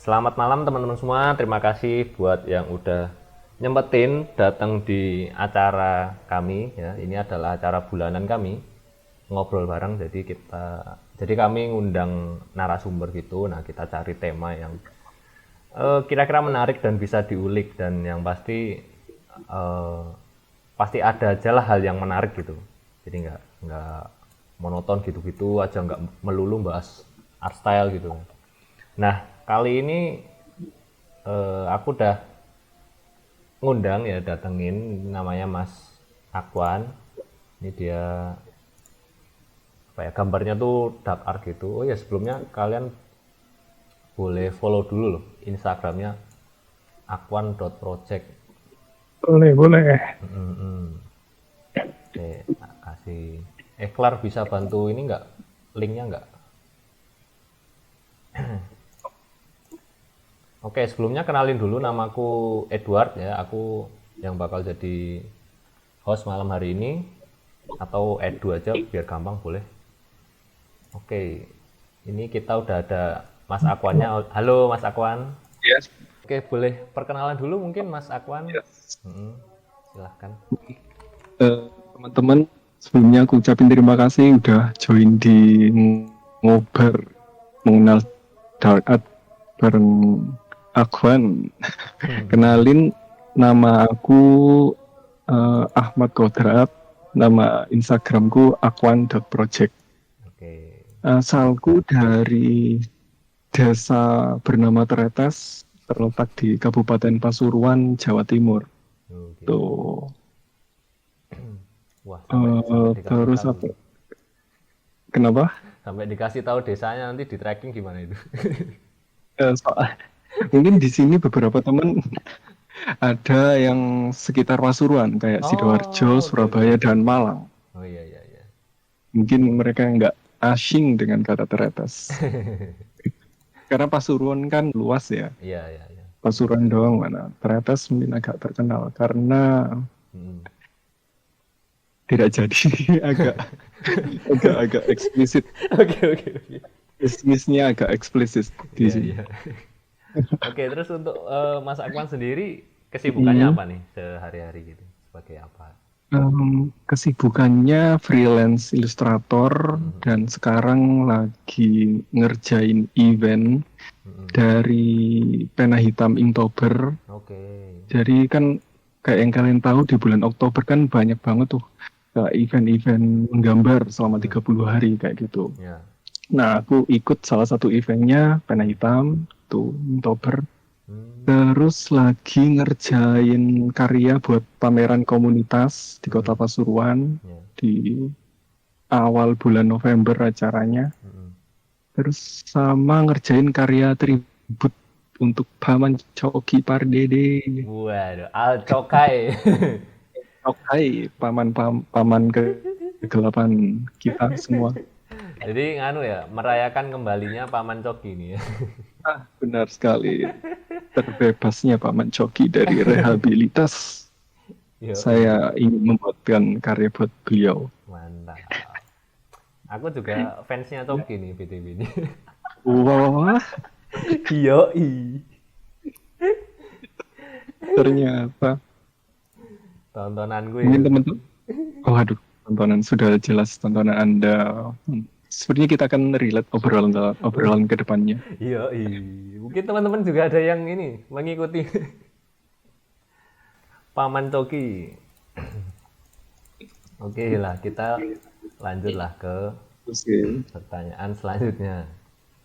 Selamat malam teman-teman semua. Terima kasih buat yang udah nyempetin datang di acara kami ya. Ini adalah acara bulanan kami ngobrol bareng. Jadi kami ngundang narasumber gitu. Nah, kita cari tema yang kira-kira menarik dan bisa diulik, dan yang eh, pasti ada aja lah hal yang menarik gitu. Jadi nggak monoton gitu-gitu aja, nggak melulu bahas art style gitu. Nah, kali ini aku udah ngundang ya, datengin, namanya Mas Akwan. Ini dia apa ya, gambarnya tuh dark art gitu. Oh ya, sebelumnya kalian boleh follow dulu loh Instagramnya akwan.project. Boleh, boleh. Oke, kasih. Eklar bisa bantu ini nggak, linknya nggak? Oke, sebelumnya kenalin dulu, namaku Edward ya. Aku yang bakal jadi host malam hari ini, atau Edu aja biar gampang boleh. Oke, ini kita udah ada Mas Akwannya. Halo Mas Akwan. Yes. Oke, boleh perkenalan dulu mungkin Mas Akwan. Yes. Silahkan. Teman-teman, sebelumnya aku ucapin terima kasih udah join di ngobar mengenal dark art bareng Akwan. Kenalin, nama aku Ahmad Kodrat. Nama Instagramku akwan.project. Oke. Asalku dari desa bernama Tretes, terletak di Kabupaten Pasuruan, Jawa Timur. Oh, gitu. Tuh. Wah, sampai dikasih Terus tahu. apa? Kenapa? Sampai dikasih tahu desanya, nanti di tracking gimana itu? Soal mungkin di sini beberapa teman ada yang sekitar Pasuruan kayak Sidoarjo, Oh, oke, oke, Surabaya, oke. dan Malang. Oh iya, iya, iya. Mungkin mereka nggak asing dengan kata Tretes. Karena Pasuruan kan luas ya. Iya, iya, iya. Pasuruan doang mana. Tretes mungkin agak terkenal karena Hmm. tidak jadi agak agak eksplisit. Oke, oke, oke. Bisnisnya agak eksplisit di Iya, sini. iya. Oke, terus untuk Mas Akwan sendiri kesibukannya Hmm. apa nih sehari-hari gitu? Sebagai apa? Kesibukannya freelance ilustrator dan sekarang lagi ngerjain event dari pena hitam Inktober. Oke. Jadi kan kayak yang kalian tahu di bulan Oktober kan banyak banget tuh kayak event-event menggambar selama 30 hari kayak gitu. Ya. Nah, aku ikut salah satu eventnya pena hitam tuh Inktober. Hmm. Terus lagi ngerjain karya buat pameran komunitas di Kota Pasuruan Ya. di awal bulan November acaranya. Terus sama ngerjain karya tribut untuk Paman Coki Pardede. Waduh, Alcokai. Oke, paman kegelapan kita semua. Jadi nganu ya, merayakan kembalinya Paman Coki ini ya. Benar sekali. Terbebasnya Paman Coki dari rehabilitas. Yo, Saya ingin membuatkan karya buat beliau. mantap. Aku juga fansnya Coki nih, BTW ini. Wah, Yo, ternyata. tontonan gue Mungkin itu. teman-teman. Oh, aduh, tontonan sudah jelas tontonan Anda. Sepertinya kita akan relate obrolan ke depannya. Iya, mungkin teman-teman juga ada yang ini mengikuti Paman Coki. Oke lah, kita lanjutlah ke Oke. pertanyaan selanjutnya.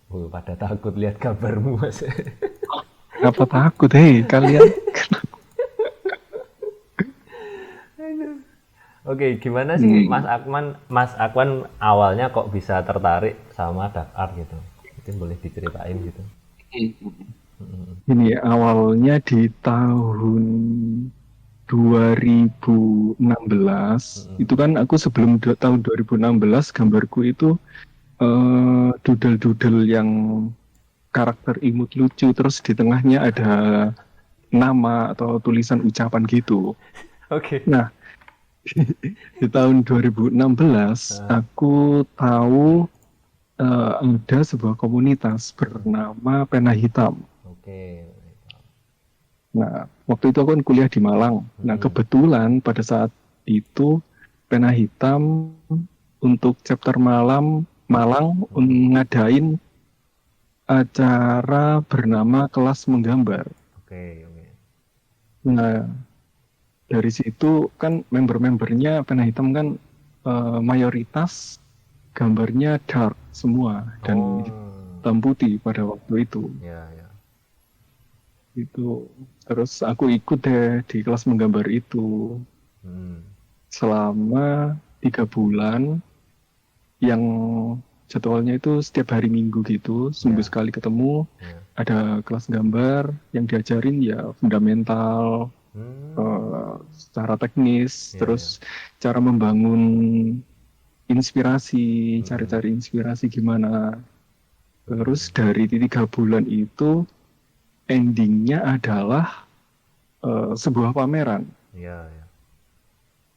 Pada takut lihat gambarmu, Mas. Kenapa takut, hei kalian? Oke, gimana sih Mas Akwan awalnya kok bisa tertarik sama dark art gitu? Mungkin boleh diceritain gitu. Ini awalnya di tahun 2016. Itu kan aku sebelum tahun 2016 gambarku itu doodle-doodle yang karakter imut lucu, terus di tengahnya ada nama atau tulisan ucapan gitu. Oke. Nah, di tahun 2016 aku tahu ada sebuah komunitas bernama Pena Hitam. Oke. Nah, waktu itu aku kan kuliah di Malang. Nah, kebetulan pada saat itu Pena Hitam untuk chapter Malang ngadain acara bernama Kelas Menggambar. Oke. Nah, dari situ kan member-membernya Pena Hitam kan mayoritas gambarnya dark semua dan hitam putih pada waktu itu. Ya. Itu terus aku ikut deh di kelas menggambar itu selama 3 bulan yang jadwalnya itu setiap hari Minggu gitu, seminggu sekali ketemu. Ada kelas gambar yang diajarin ya fundamental, secara teknis, terus cara membangun inspirasi, cari-cari inspirasi gimana. Terus dari 3 bulan itu endingnya adalah sebuah pameran. Ya.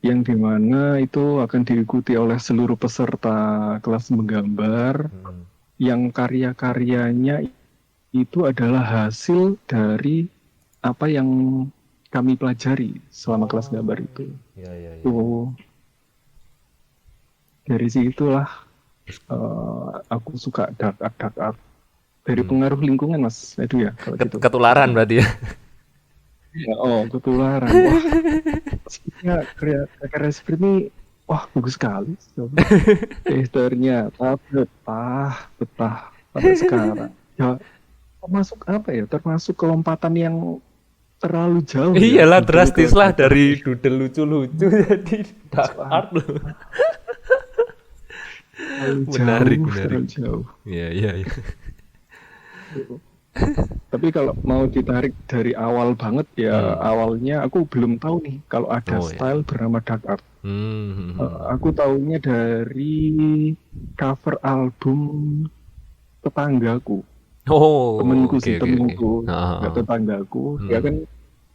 Yang dimana itu akan diikuti oleh seluruh peserta kelas menggambar yang karya-karyanya itu adalah hasil dari apa yang kami pelajari selama kelas gambar itu. Ya. Tuh, dari situlah aku suka dark art. Dari pengaruh lingkungan Mas Edu ya kalau gitu. Ketularan berarti ya. Ya, ketularan. Wah, sebenarnya karya seperti ini, wah bagus sekali. Ternyata betah pada sekarang. Ya, termasuk apa ya? Termasuk kelompatan yang terlalu jauh. Iyalah, ya, drastis lah dari doodle lucu-lucu jadi dark art loh. Menarik. Menarik. Jauh. Iya. Tapi kalau mau ditarik dari awal banget ya, awalnya aku belum tahu nih kalau ada style bernama dark art. Aku taunya dari cover album tetanggaku. Temenku sih, temenku. Nggak tetanggaku. Dia kan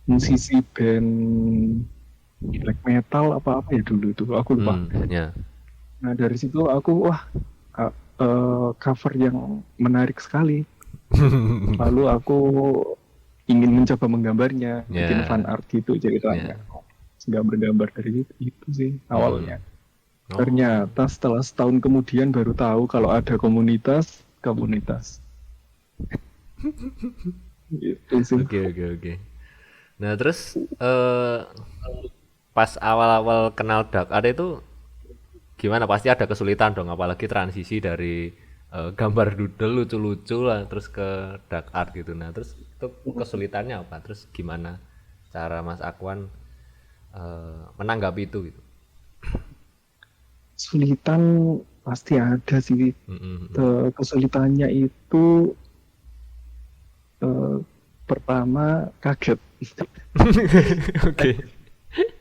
musisi band black metal apa ya dulu itu, aku lupa. Nah dari situ aku cover yang menarik sekali. Lalu aku ingin mencoba menggambarnya, bikin fan art gitu ceritanya. Gambar-gambar dari itu sih awalnya. Ternyata setelah setahun kemudian baru tahu kalau ada komunitas. Gitu sih. Oke. Nah terus pas awal-awal kenal dark art itu gimana? Pasti ada kesulitan dong, apalagi transisi dari gambar doodle lucu-lucu lah terus ke dark art gitu. Nah terus itu kesulitannya apa? Terus gimana cara Mas Akwan menanggapi itu gitu? Kesulitan pasti ada sih. Kesulitannya itu pertama kaget.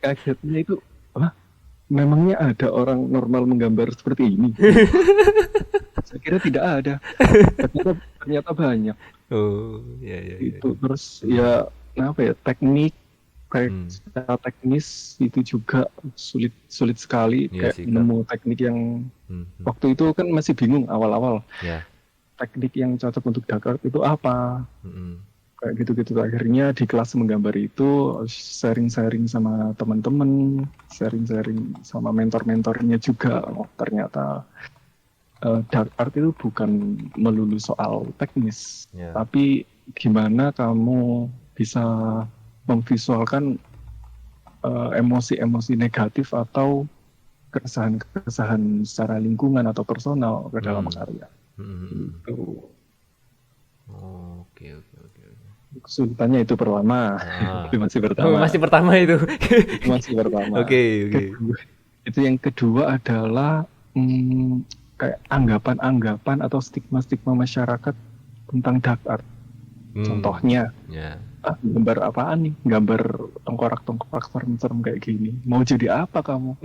Kagetnya itu memangnya ada orang normal menggambar seperti ini? Saya kira tidak ada. Ternyata banyak. Iya. Itu terus ya teknik kayak secara teknis itu juga sulit sekali. Kayak nemu teknik yang waktu itu kan masih bingung awal-awal. Teknik yang cocok untuk dark art itu apa? Kayak gitu-gitu. Akhirnya di kelas menggambar itu sharing-sharing sama teman-teman, sharing-sharing sama mentor-mentornya juga. Ternyata dark art itu bukan melulu soal teknis, tapi gimana kamu bisa memvisualkan emosi-emosi negatif atau keresahan secara lingkungan atau personal ke dalam karya. Itu. Oke. Kesulitannya itu pertama. Itu masih pertama. Masih pertama itu. Masih pertama. Oke. Itu yang kedua adalah kayak anggapan-anggapan atau stigma-stigma masyarakat tentang dark art. Contohnya, gambar apaan nih? Gambar tengkorak-tengkorak serem-serem kayak gini. Mau jadi apa kamu?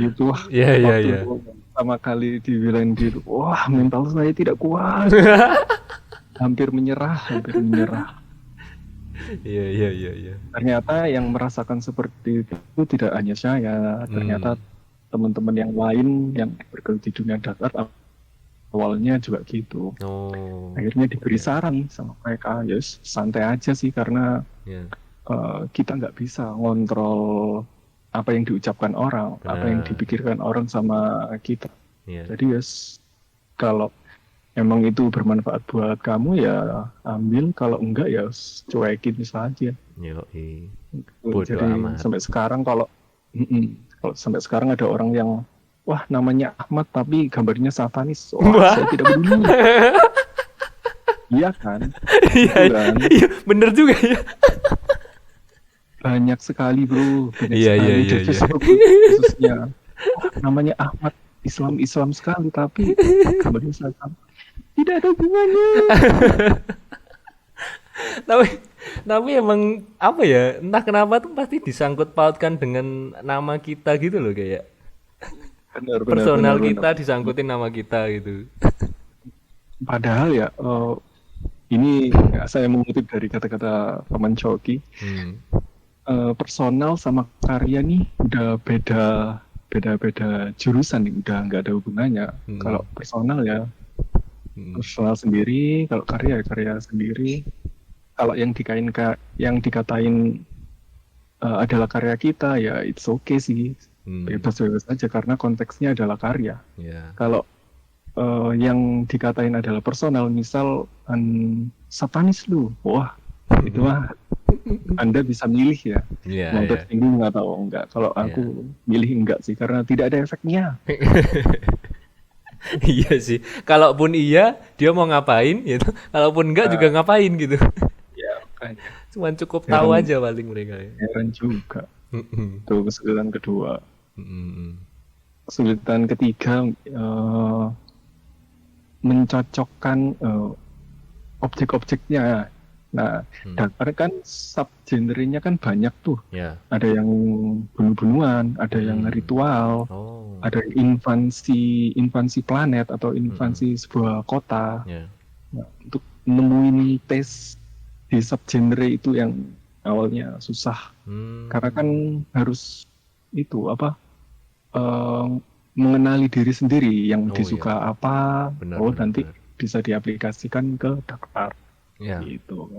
Itu Iya. Pertama kali dibilang gitu, wah mental saya tidak kuat. Hampir menyerah. Iya. Ternyata yang merasakan seperti itu tidak hanya saya, ternyata teman-teman yang lain yang bergelut di dunia dark art awalnya juga gitu. Akhirnya diberi saran sama mereka, ya santai aja sih karena kita nggak bisa ngontrol apa yang diucapkan orang, apa yang dipikirkan orang sama kita. Jadi kalau emang itu bermanfaat buat kamu ya ambil, kalau enggak ya cuekin saja. Jadi sampai sekarang kalau sampai sekarang ada orang yang wah namanya Ahmad tapi gambarnya satanis, saya tidak peduli. Iya kan? Iya, bener juga ya. Banyak sekali bro, khususnya namanya Ahmad, Islam sekali tapi gambarnya satan. Tidak ada hubungannya. tapi emang apa ya, entah kenapa tuh pasti disangkut pautkan dengan nama kita gitu loh, kayak personal kita disangkutin nama kita gitu. Padahal ya ini saya mengutip dari kata-kata Paman Coki, personal sama karya nih udah beda jurusan nih, udah nggak ada hubungannya. Kalau personal ya personal sendiri, kalau karya ya karya sendiri. Kalau yang dikatain adalah karya kita ya it's okay sih, bebas aja karena konteksnya adalah karya. Kalau yang dikatain adalah personal, misal satanis lu, wah itu mah Anda bisa milih ya, mau tersinggung atau enggak. Kalau aku milih enggak sih karena tidak ada efeknya. Iya sih, kalaupun iya dia mau ngapain gitu, kalaupun enggak juga ngapain gitu. Cuman cukup tahu aja paling mereka ya. Heran juga. Itu kesulitan kedua. Kesulitan ketiga mencocokkan objek-objeknya. Nah, karena kan subgenrenya kan banyak tuh. Ada yang bunuh-bunuhan, ada yang ritual, ada invansi planet atau invansi sebuah kota. Nah, untuk nemuin tes di subgenre itu yang awalnya susah, karena kan harus itu mengenali diri sendiri yang disuka apa, nanti bisa diaplikasikan ke dark art gitu.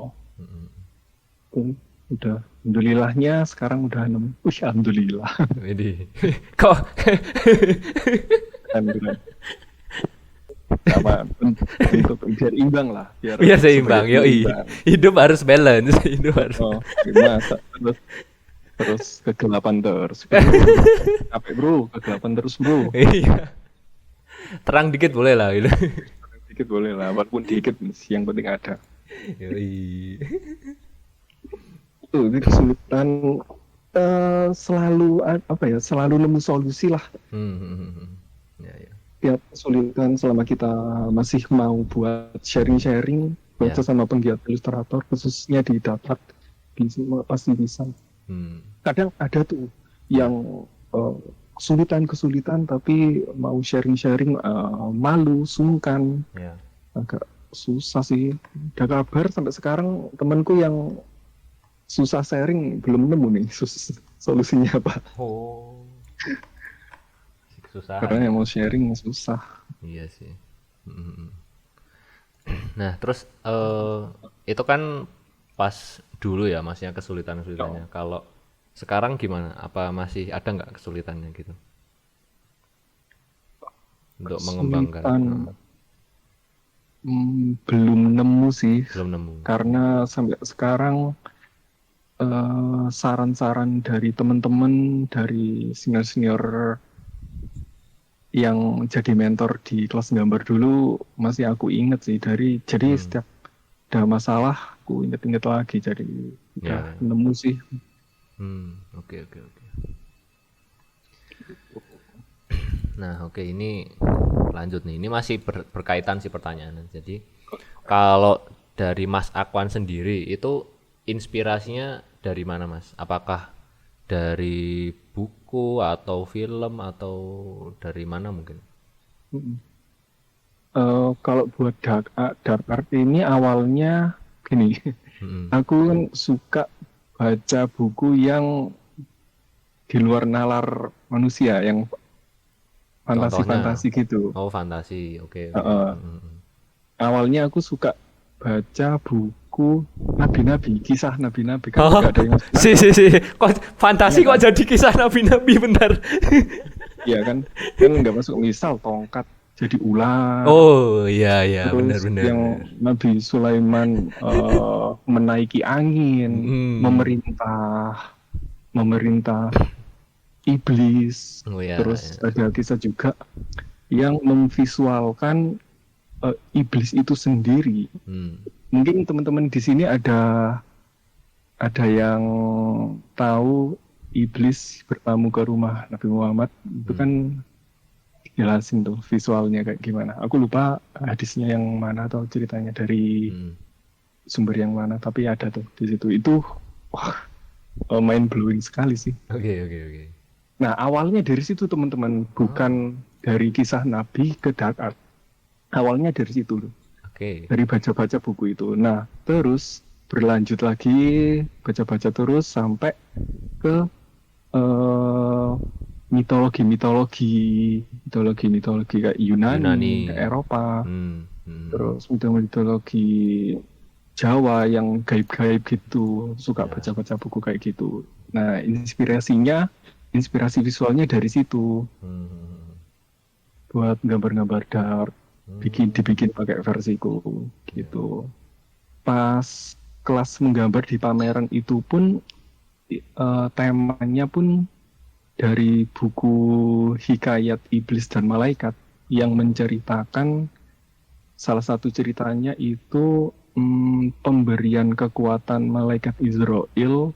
Udah, alhamdulillahnya sekarang udah nemu. Alhamdulillah. Kok alhamdulillah. Sama untuk biar imbang lah, biar seimbang. Hidup harus balance, hidup harus terus kegelapan terus bro, kegelapan terus bro. Terang dikit boleh lah gitu. Terang dikit boleh lah, walaupun dikit yang penting ada. Itu kesulitan, selalu selalu nemu solusi lah. Ya, kesulitan selama kita masih mau buat sharing baca sama penggiat ilustrator, khususnya di dapat pasti bisa. Kadang ada tuh yang kesulitan tapi mau sharing malu, sungkan, agak susah sih. Ada kabar sampai sekarang temanku yang susah sharing belum nemu nih solusinya apa. Susah. Karena yang mau sharing susah. Iya sih. Nah, terus itu kan pas dulu ya masnya kesulitannya. Kalau sekarang gimana? Apa masih ada nggak kesulitannya gitu? Untuk mengembangkan? Belum nemu sih. Belum nemu. Karena sampai sekarang saran-saran dari teman-teman, dari senior yang jadi mentor di kelas gambar dulu masih aku inget sih, jadi setiap ada masalah aku inget lagi, jadi udah nemu sih. Oke. Nah, ini lanjut nih. Ini masih berkaitan sih pertanyaannya. Jadi kalau dari Mas Akwan sendiri itu inspirasinya dari mana, Mas? Apakah dari buku atau film atau dari mana mungkin? Kalau buat dark art ini awalnya gini, aku kan suka baca buku yang di luar nalar manusia, yang fantasi-fantasi gitu. Oh, fantasi. Oke. Awalnya aku suka baca buku nabi-nabi, kisah nabi-nabi kan Oh, nggak ada yang si. Kok fantasi Iya kok kan? jadi kisah nabi-nabi bentar. Iya kan nggak masuk, misal tongkat jadi ular, Oh, iya benar terus benar. yang Nabi Sulaiman menaiki angin, Hmm. memerintah iblis, Oh ya, terus ya. ada kisah juga yang memvisualkan iblis itu sendiri. Mungkin teman-teman di sini ada yang tahu iblis bertamu ke rumah Nabi Muhammad, itu kan jelasin tuh visualnya kayak gimana. Aku lupa hadisnya yang mana atau ceritanya dari sumber yang mana, tapi ada tuh di situ. Itu wah, mind blowing sekali sih. Oke. Nah, awalnya dari situ teman-teman, bukan dari kisah Nabi ke dark art. Awalnya dari situ loh. Oke. Dari baca-baca buku itu. Nah, terus berlanjut lagi baca-baca terus sampai ke mitologi kayak Yunani, kayak Eropa, terus mitologi Jawa yang gaib-gaib gitu, suka baca-baca buku kayak gitu. Nah, inspirasi visualnya dari situ, buat gambar-gambar dark, dibikin pakai versiku gitu. Pas kelas menggambar di pameran itu pun temanya pun dari buku Hikayat Iblis dan Malaikat yang menceritakan salah satu ceritanya itu pemberian kekuatan malaikat Israel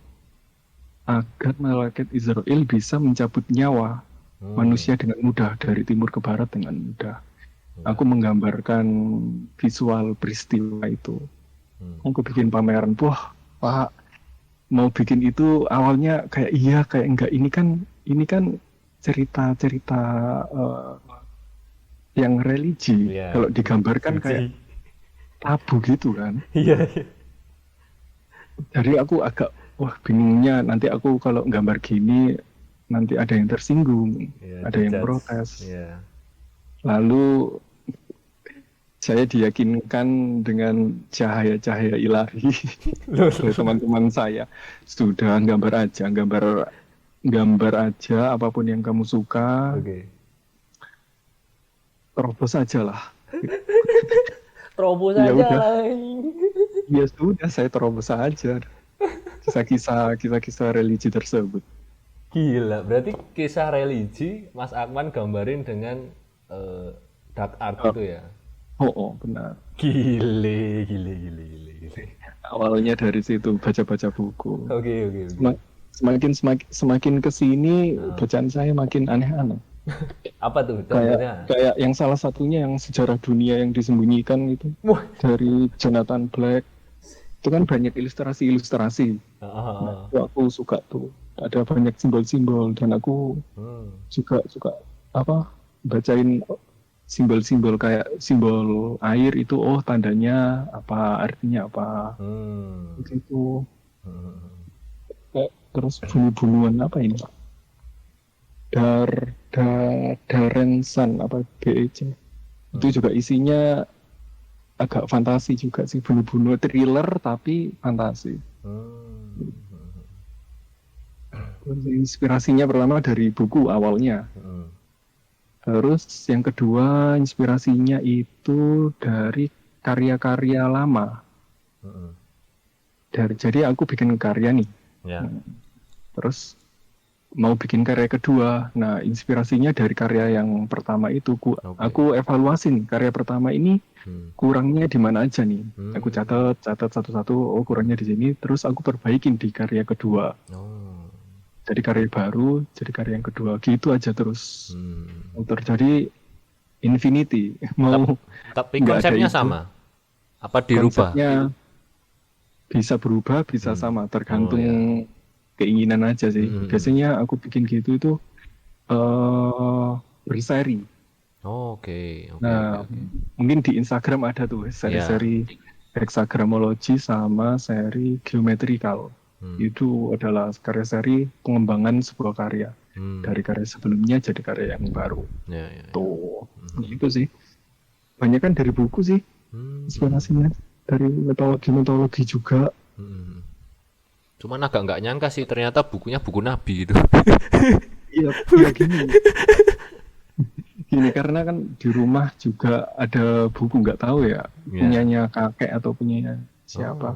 agar malaikat Israel bisa mencabut nyawa manusia dengan mudah dari timur ke barat dengan mudah. Aku menggambarkan visual peristiwa itu. Aku bikin pameran, wah Pak, mau bikin itu awalnya kayak iya kayak enggak, ini kan cerita-cerita yang religi, kalau digambarkan kayak tabu gitu kan. Iya. Jadi aku agak bingungnya, nanti aku kalau gambar gini nanti ada yang tersinggung, ada yang protes. Lalu saya diyakinkan dengan cahaya-cahaya ilahi oleh teman-teman saya, sudah gambar aja apapun yang kamu suka, terobos aja lah. Terobos ya aja udah. lah. Ya sudah, saya terobos aja kisah-kisah religi tersebut. Gila, berarti kisah religi Mas Akman gambarin dengan dark art itu ya? Oh, benar. Gile. Awalnya dari situ baca-baca buku. Oke. Semakin kesini bacaan saya makin aneh-aneh. Apa tuh contohnya? Kayak yang salah satunya yang sejarah dunia yang disembunyikan itu dari Jonathan Black. Itu kan banyak ilustrasi. Nah, itu aku suka tuh. Ada banyak simbol-simbol dan aku juga suka bacain simbol-simbol kayak simbol air itu, tandanya apa, artinya apa, gitu. Terus bunuh-bunuhan apa ini, Darensan apa BEC, itu juga isinya agak fantasi juga sih, bunuh-bunuh thriller tapi fantasi. Inspirasinya pertama dari buku awalnya. Terus yang kedua inspirasinya itu dari karya-karya lama. Jadi aku bikin karya nih. Terus mau bikin karya kedua. Nah, inspirasinya dari karya yang pertama itu. Aku evaluasi nih, karya pertama ini kurangnya di mana aja nih. Aku catat satu-satu, kurangnya di sini. Terus aku perbaikin di karya kedua. Jadi karya baru, jadi karya yang kedua, gitu aja terus. Terjadi infinity. Tapi konsepnya sama? Apa dirubah? Konsepnya bisa berubah, bisa sama, tergantung keinginan aja sih. Biasanya aku bikin gitu itu berseri. Oke. Mungkin di Instagram ada tuh seri-seri hexagramology sama seri geometrical. Itu adalah karya seri pengembangan sebuah karya. dari karya sebelumnya jadi karya yang baru. Ya, ya, ya. Tuh, itu sih. Banyak kan dari buku sih inspirasinya, dari mitologi juga. Cuman agak nggak nyangka sih ternyata bukunya buku Nabi gitu. Iya, gini. Gini karena kan di rumah juga ada buku, nggak tahu ya punyanya kakek atau punyanya siapa.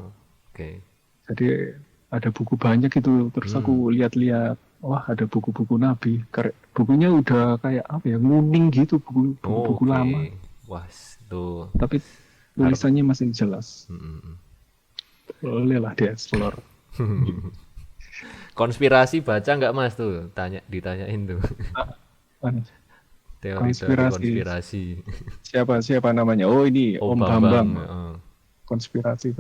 Oke. Jadi ada buku banyak itu, terus aku lihat-lihat, wah ada buku-buku Nabi. Bukunya udah kayak apa ya, nguning gitu, buku lama. Wah, tuh. Tapi tulisannya masih jelas. Boleh lah dia-explore. Konspirasi baca nggak Mas tuh? Ditanyain tuh. Teori konspirasi. Siapa namanya? Oh ini Om Bambang. Konspirasi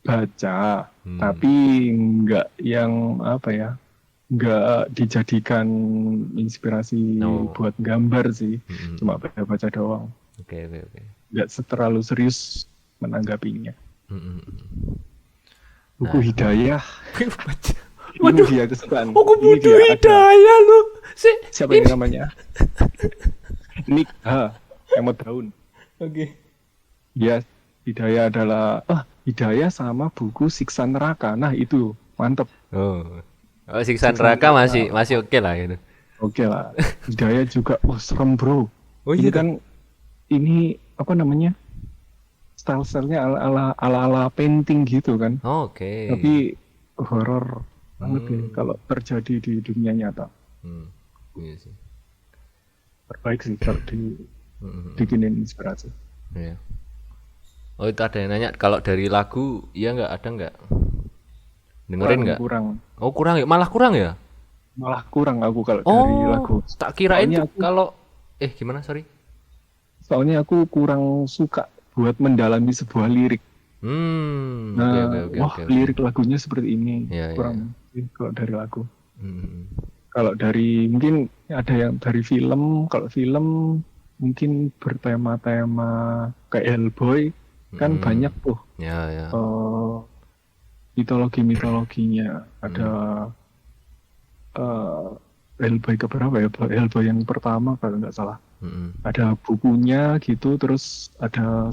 baca, tapi nggak yang apa ya, nggak dijadikan inspirasi buat gambar sih, cuma baca doang. Oke. Nggak terlalu serius menanggapinya. Buku Hidayah. Waduh, dia kesukaan. Buku Hidayah lu. Siapa yang namanya? Nick Emot Daun. Oke. Ya, Hidayah adalah Hidayah sama buku Siksa Neraka. Nah, itu mantep. Siksa Neraka masih oke lah gitu. Oke lah. Hidayah juga serem, Bro. Ini kan ini apa namanya? Style-stylenya ala painting gitu kan. Oke. Tapi horor banget ya kalau terjadi di dunia nyata. Iya sih. Terbaik sih kalau bikinin inspirasi. Iya. Oh itu ada yang nanya kalau dari lagu, iya nggak, ada nggak? Dengerin nggak? Kurang. Oh kurang ya, malah kurang ya? Malah kurang aku kalau dari lagu. Tak kirain tuh kalau gimana, sorry? Soalnya aku kurang suka buat mendalami sebuah lirik. Okay. Lirik lagunya seperti ini. Kurang kalau dari lagu. Kalau dari mungkin ada yang dari film. Kalau film mungkin bertema-tema kayak Hellboy kan banyak tuh. Mitologinya ada Hellboy keberapa ya? Hellboy yang pertama kalau nggak salah. Ada bukunya gitu, terus ada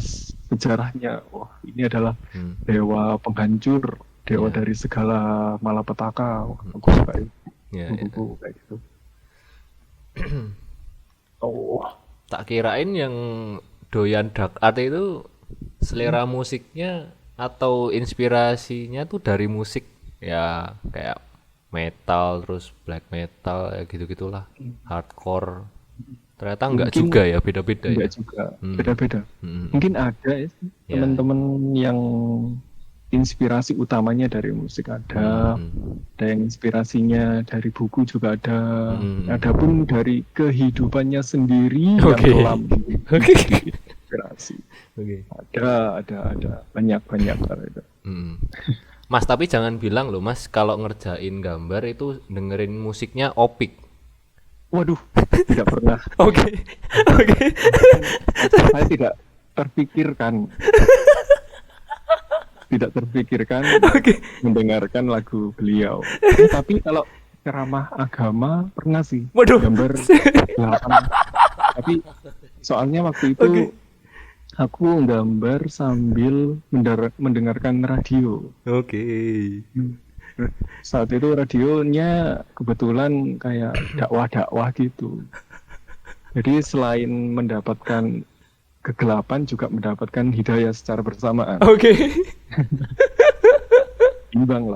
sejarahnya. Wah, ini adalah dewa penghancur, dewa dari segala malapetaka. Wah, aku suka buku kayak gitu. Tak kirain yang doyan dark art itu selera musiknya atau inspirasinya tuh dari musik ya, kayak metal, terus black metal ya gitu-gitulah, hardcore. Ternyata enggak juga ya, beda-beda ya. Enggak juga, beda-beda. Mungkin ada ya teman-teman yang inspirasi utamanya dari musik ada yang inspirasinya dari buku juga ada. Adapun dari kehidupannya sendiri yang kelam. Inspirasi. Ada banyak kalau itu. Mas, tapi jangan bilang loh Mas kalau ngerjain gambar itu dengerin musiknya Opik. Waduh, tidak pernah. Oke. Saya tidak terpikirkan mendengarkan lagu beliau. Tapi kalau ceramah agama pernah sih. Waduh. Gambar 8. Tapi soalnya waktu itu aku gambar sambil mendengarkan radio. Oke. Saat itu radionya kebetulan kayak dakwah gitu. Jadi selain mendapatkan kegelapan juga mendapatkan hidayah secara bersamaan. Oke. Imbang.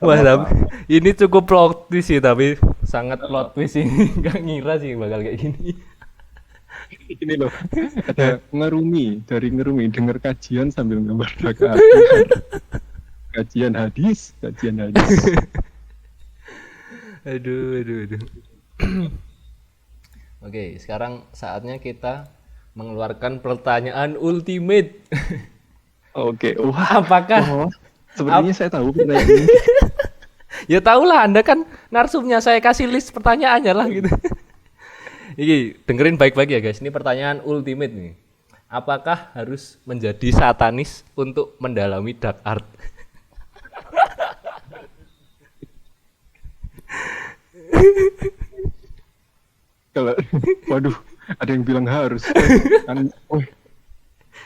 Wah, ini cukup plot twist sih, tapi sangat plot twist ini. Gak ngira sih bakal kayak gini. Ini loh, ada ngerumi dengar kajian sambil gambar dakwah. Kajian hadis. Aduh. Oke, sekarang saatnya kita mengeluarkan pertanyaan ultimate. Oke, wah. Apakah? Sepertinya saya tahu pertanyaan ini. Ya tahulah, Anda kan narsumnya, saya kasih list pertanyaannya lah gitu. Iki, dengerin baik-baik ya guys, ini pertanyaan ultimate nih. Apakah harus menjadi satanis untuk mendalami dark art? Kalau waduh, ada yang bilang harus kan,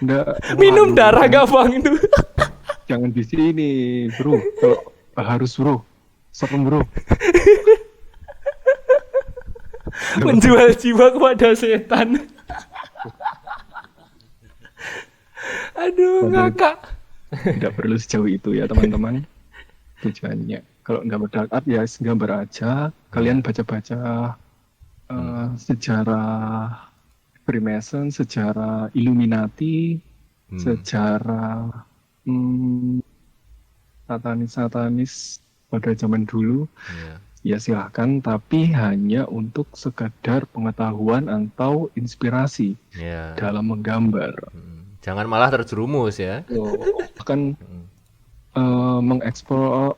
enggak, Minum darah gampang itu. jangan di sini bro, kalau harus bro, serem bro. Menjual jiwa kepada setan. Aduh, ngakak. Tidak perlu sejauh itu ya teman-teman. Tujuannya kalau nggak berdark art ya gambar aja. Kalian baca-baca sejarah Freemason, sejarah Illuminati, sejarah satanis pada zaman dulu. Ya silahkan, tapi hanya untuk sekadar pengetahuan atau inspirasi dalam menggambar. Jangan malah terjerumus ya. Bahkan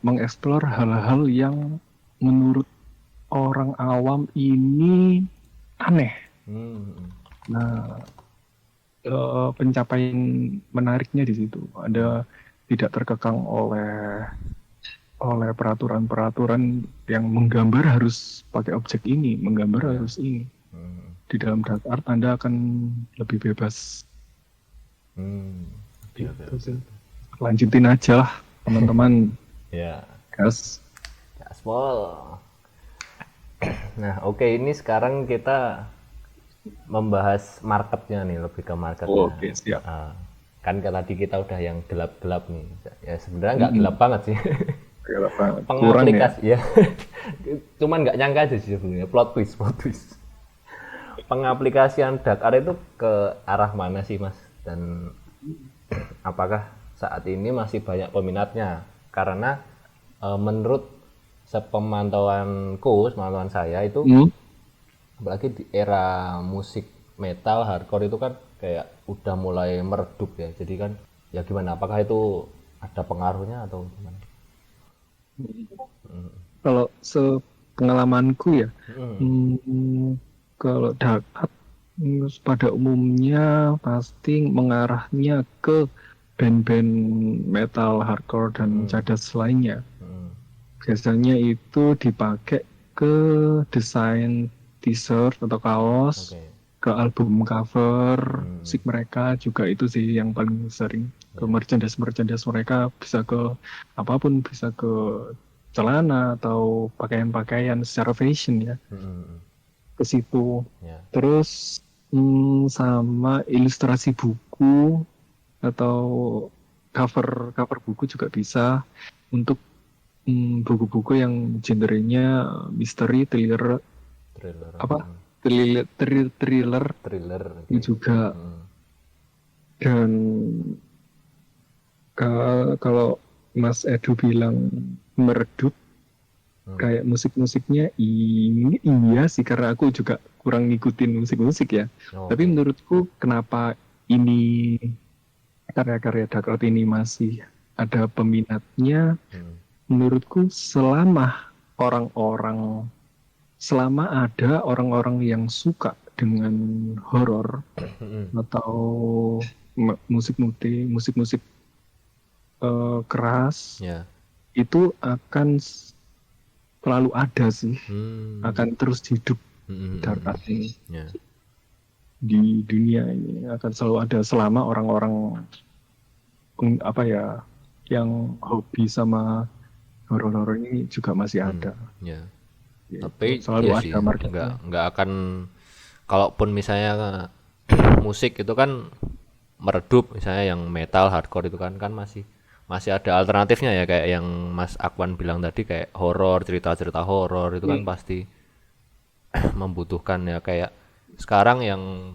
mengeksplor hal-hal yang menurut orang awam ini aneh. Nah, pencapaian menariknya di situ. Ada tidak terkekang oleh peraturan-peraturan yang menggambar harus pakai objek ini, menggambar harus ini. Di dalam dark art Anda akan lebih bebas. Lanjutin aja lah teman-teman. Ya. Gas. Gaspol. Nah, oke, ini sekarang kita membahas marketnya nih, lebih ke marketnya. Oke, siap. Kan tadi kita udah yang gelap-gelap nih. Ya sebenarnya nggak gelap banget sih. Pengaplikasi ya. Cuman nggak nyangka aja sih sebenarnya. Plot twist. Pengaplikasian dark art itu ke arah mana sih Mas? Dan apakah saat ini masih banyak peminatnya? Karena menurut sepemantauan saya itu, apalagi di era musik metal hardcore itu kan kayak udah mulai meredup ya. Jadi kan ya gimana? Apakah itu ada pengaruhnya atau gimana? Kalau sepengalamanku ya, kalau dark art pada umumnya pasti mengarahnya ke band-band metal hardcore dan cadas lainnya. Biasanya itu dipakai ke desain t-shirt atau kaos, ke album cover musik mereka juga itu sih yang paling sering. Ke merchandise mereka bisa ke apapun, bisa ke celana atau pakaian-pakaian secara fashion ya, ke situ. Terus sama ilustrasi buku atau cover buku juga bisa untuk buku-buku yang genrenya misteri, thriller. Thriller juga. Dan kalau Mas Edu bilang meredup kayak musik-musiknya, ini iya sih, karena aku juga kurang ngikutin musik-musik ya. Tapi menurutku kenapa ini karya-karya dark art ini masih ada peminatnya, menurutku selama ada orang-orang yang suka dengan horor atau musik-musik keras, itu akan selalu ada sih, akan terus hidup dark art ini. Di dunia ini akan selalu ada selama orang-orang yang hobi sama horor-horor ini juga masih ada. Tapi selalu ya ada sih, marketnya. nggak akan, kalaupun misalnya musik itu kan meredup, misalnya yang metal hardcore itu kan masih ada alternatifnya ya, kayak yang Mas Akwan bilang tadi, kayak horor, cerita-cerita horor itu kan pasti membutuhkan ya. Kayak sekarang yang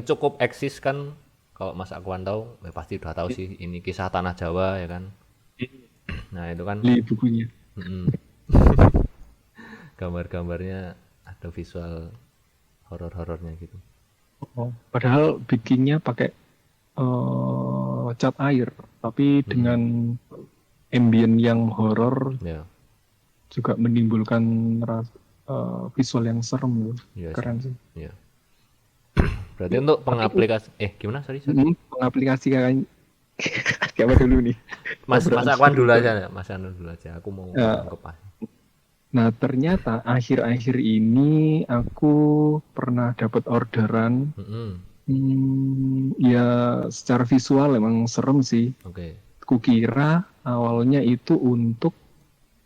cukup eksis kan, kalau Mas Akwan tahu ya pasti udah tahu sih, ini Kisah Tanah Jawa ya kan. Nah itu kan Beli bukunya. Gambar-gambarnya ada visual horor-horornya gitu. Padahal bikinnya pakai cat air, tapi dengan ambient yang horor juga menimbulkan visual yang serem. Keren sih. Berarti untuk pengaplikasi gimana? Sorry. Pengaplikasikan siapa dulu nih? Mas Akwan dulu aja. Mas Akwan dulu aja. Aku mau ngepas. Nah, ternyata akhir-akhir ini aku pernah dapat orderan. Ya secara visual emang serem sih. Oke. Kukira awalnya itu untuk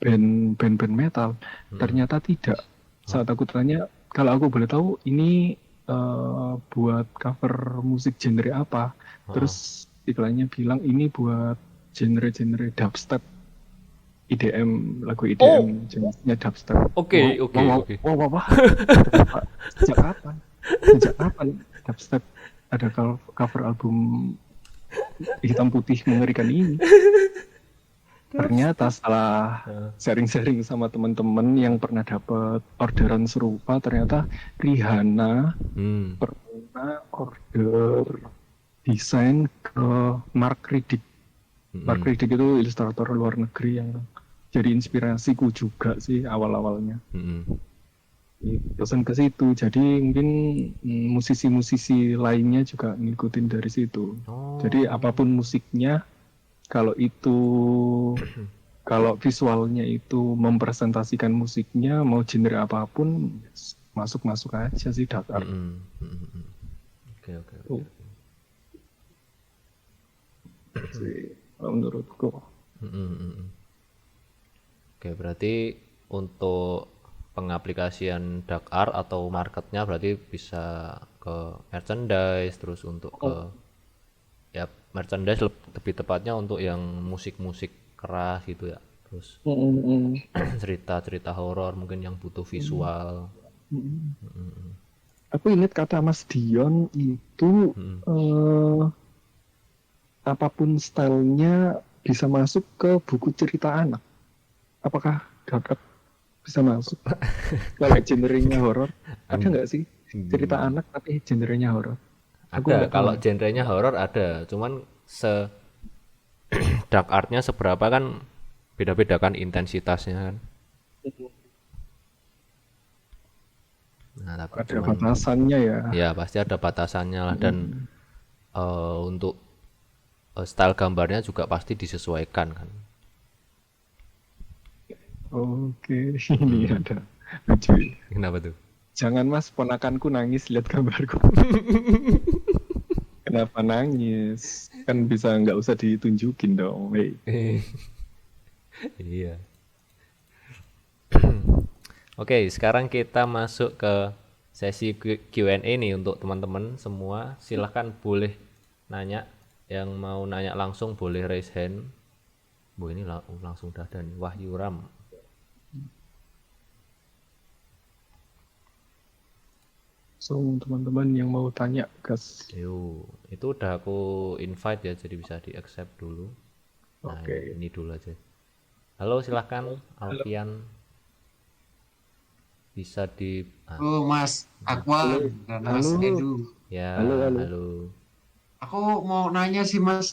band metal. Ternyata tidak. Saat aku tanya, kalau aku boleh tahu ini buat cover musik genre apa? Terus iklannya bilang ini buat genre-genre dubstep. IDM, lagu IDM jenisnya dubstep. Oke. Wah. Sejak kapan dubstep ada cover album hitam putih mengerikan ini? Ternyata setelah sharing-sharing sama teman-teman yang pernah dapat orderan serupa, ternyata Rihanna pernah order desain ke Mark Riddick. Mark Riddick itu ilustrator luar negeri yang jadi inspirasiku juga sih awal-awalnya. Pesan ke situ, jadi mungkin musisi-musisi lainnya juga ngikutin dari situ. Jadi apapun musiknya, kalau visualnya itu mempresentasikan musiknya, mau genre apapun, masuk aja sih dark art. Oke. Menurutku. Oke, berarti untuk pengaplikasian dark art atau marketnya berarti bisa ke merchandise, terus untuk ke ya merchandise lebih tepatnya untuk yang musik-musik keras gitu ya, terus cerita-cerita horor mungkin yang butuh visual. Aku ingat kata Mas Dion itu apapun stylenya bisa masuk ke buku cerita anak. Apakah dark art bisa masuk? Kalau genrenya horor, ada nggak sih cerita anak tapi genrenya horor? Ada, kalau genrenya horor ada, cuman dark artnya seberapa kan beda-beda kan intensitasnya kan. Nah, ada batasannya ya. Ya pasti ada batasannya lah, dan untuk style gambarnya juga pasti disesuaikan kan. Oke, ini ada lucu. Kenapa tuh? Jangan Mas, ponakanku nangis lihat gambarku. Kenapa nangis? Kan bisa nggak usah ditunjukin dong. Iya. Oke, sekarang kita masuk ke sesi Q&A nih untuk teman-teman semua. Silahkan boleh nanya. Yang mau nanya langsung boleh raise hand. Bu, ini langsung udah ada nih, Wahyu Ram. So, teman-teman yang mau tanya, guys. Yo, itu udah aku invite ya, jadi bisa di accept dulu. Nah, ini dulu aja. Halo, silahkan Alfian. Bisa di Halo Mas Akmal dan Mas Edu. Ya, halo. Aku mau nanya sih Mas,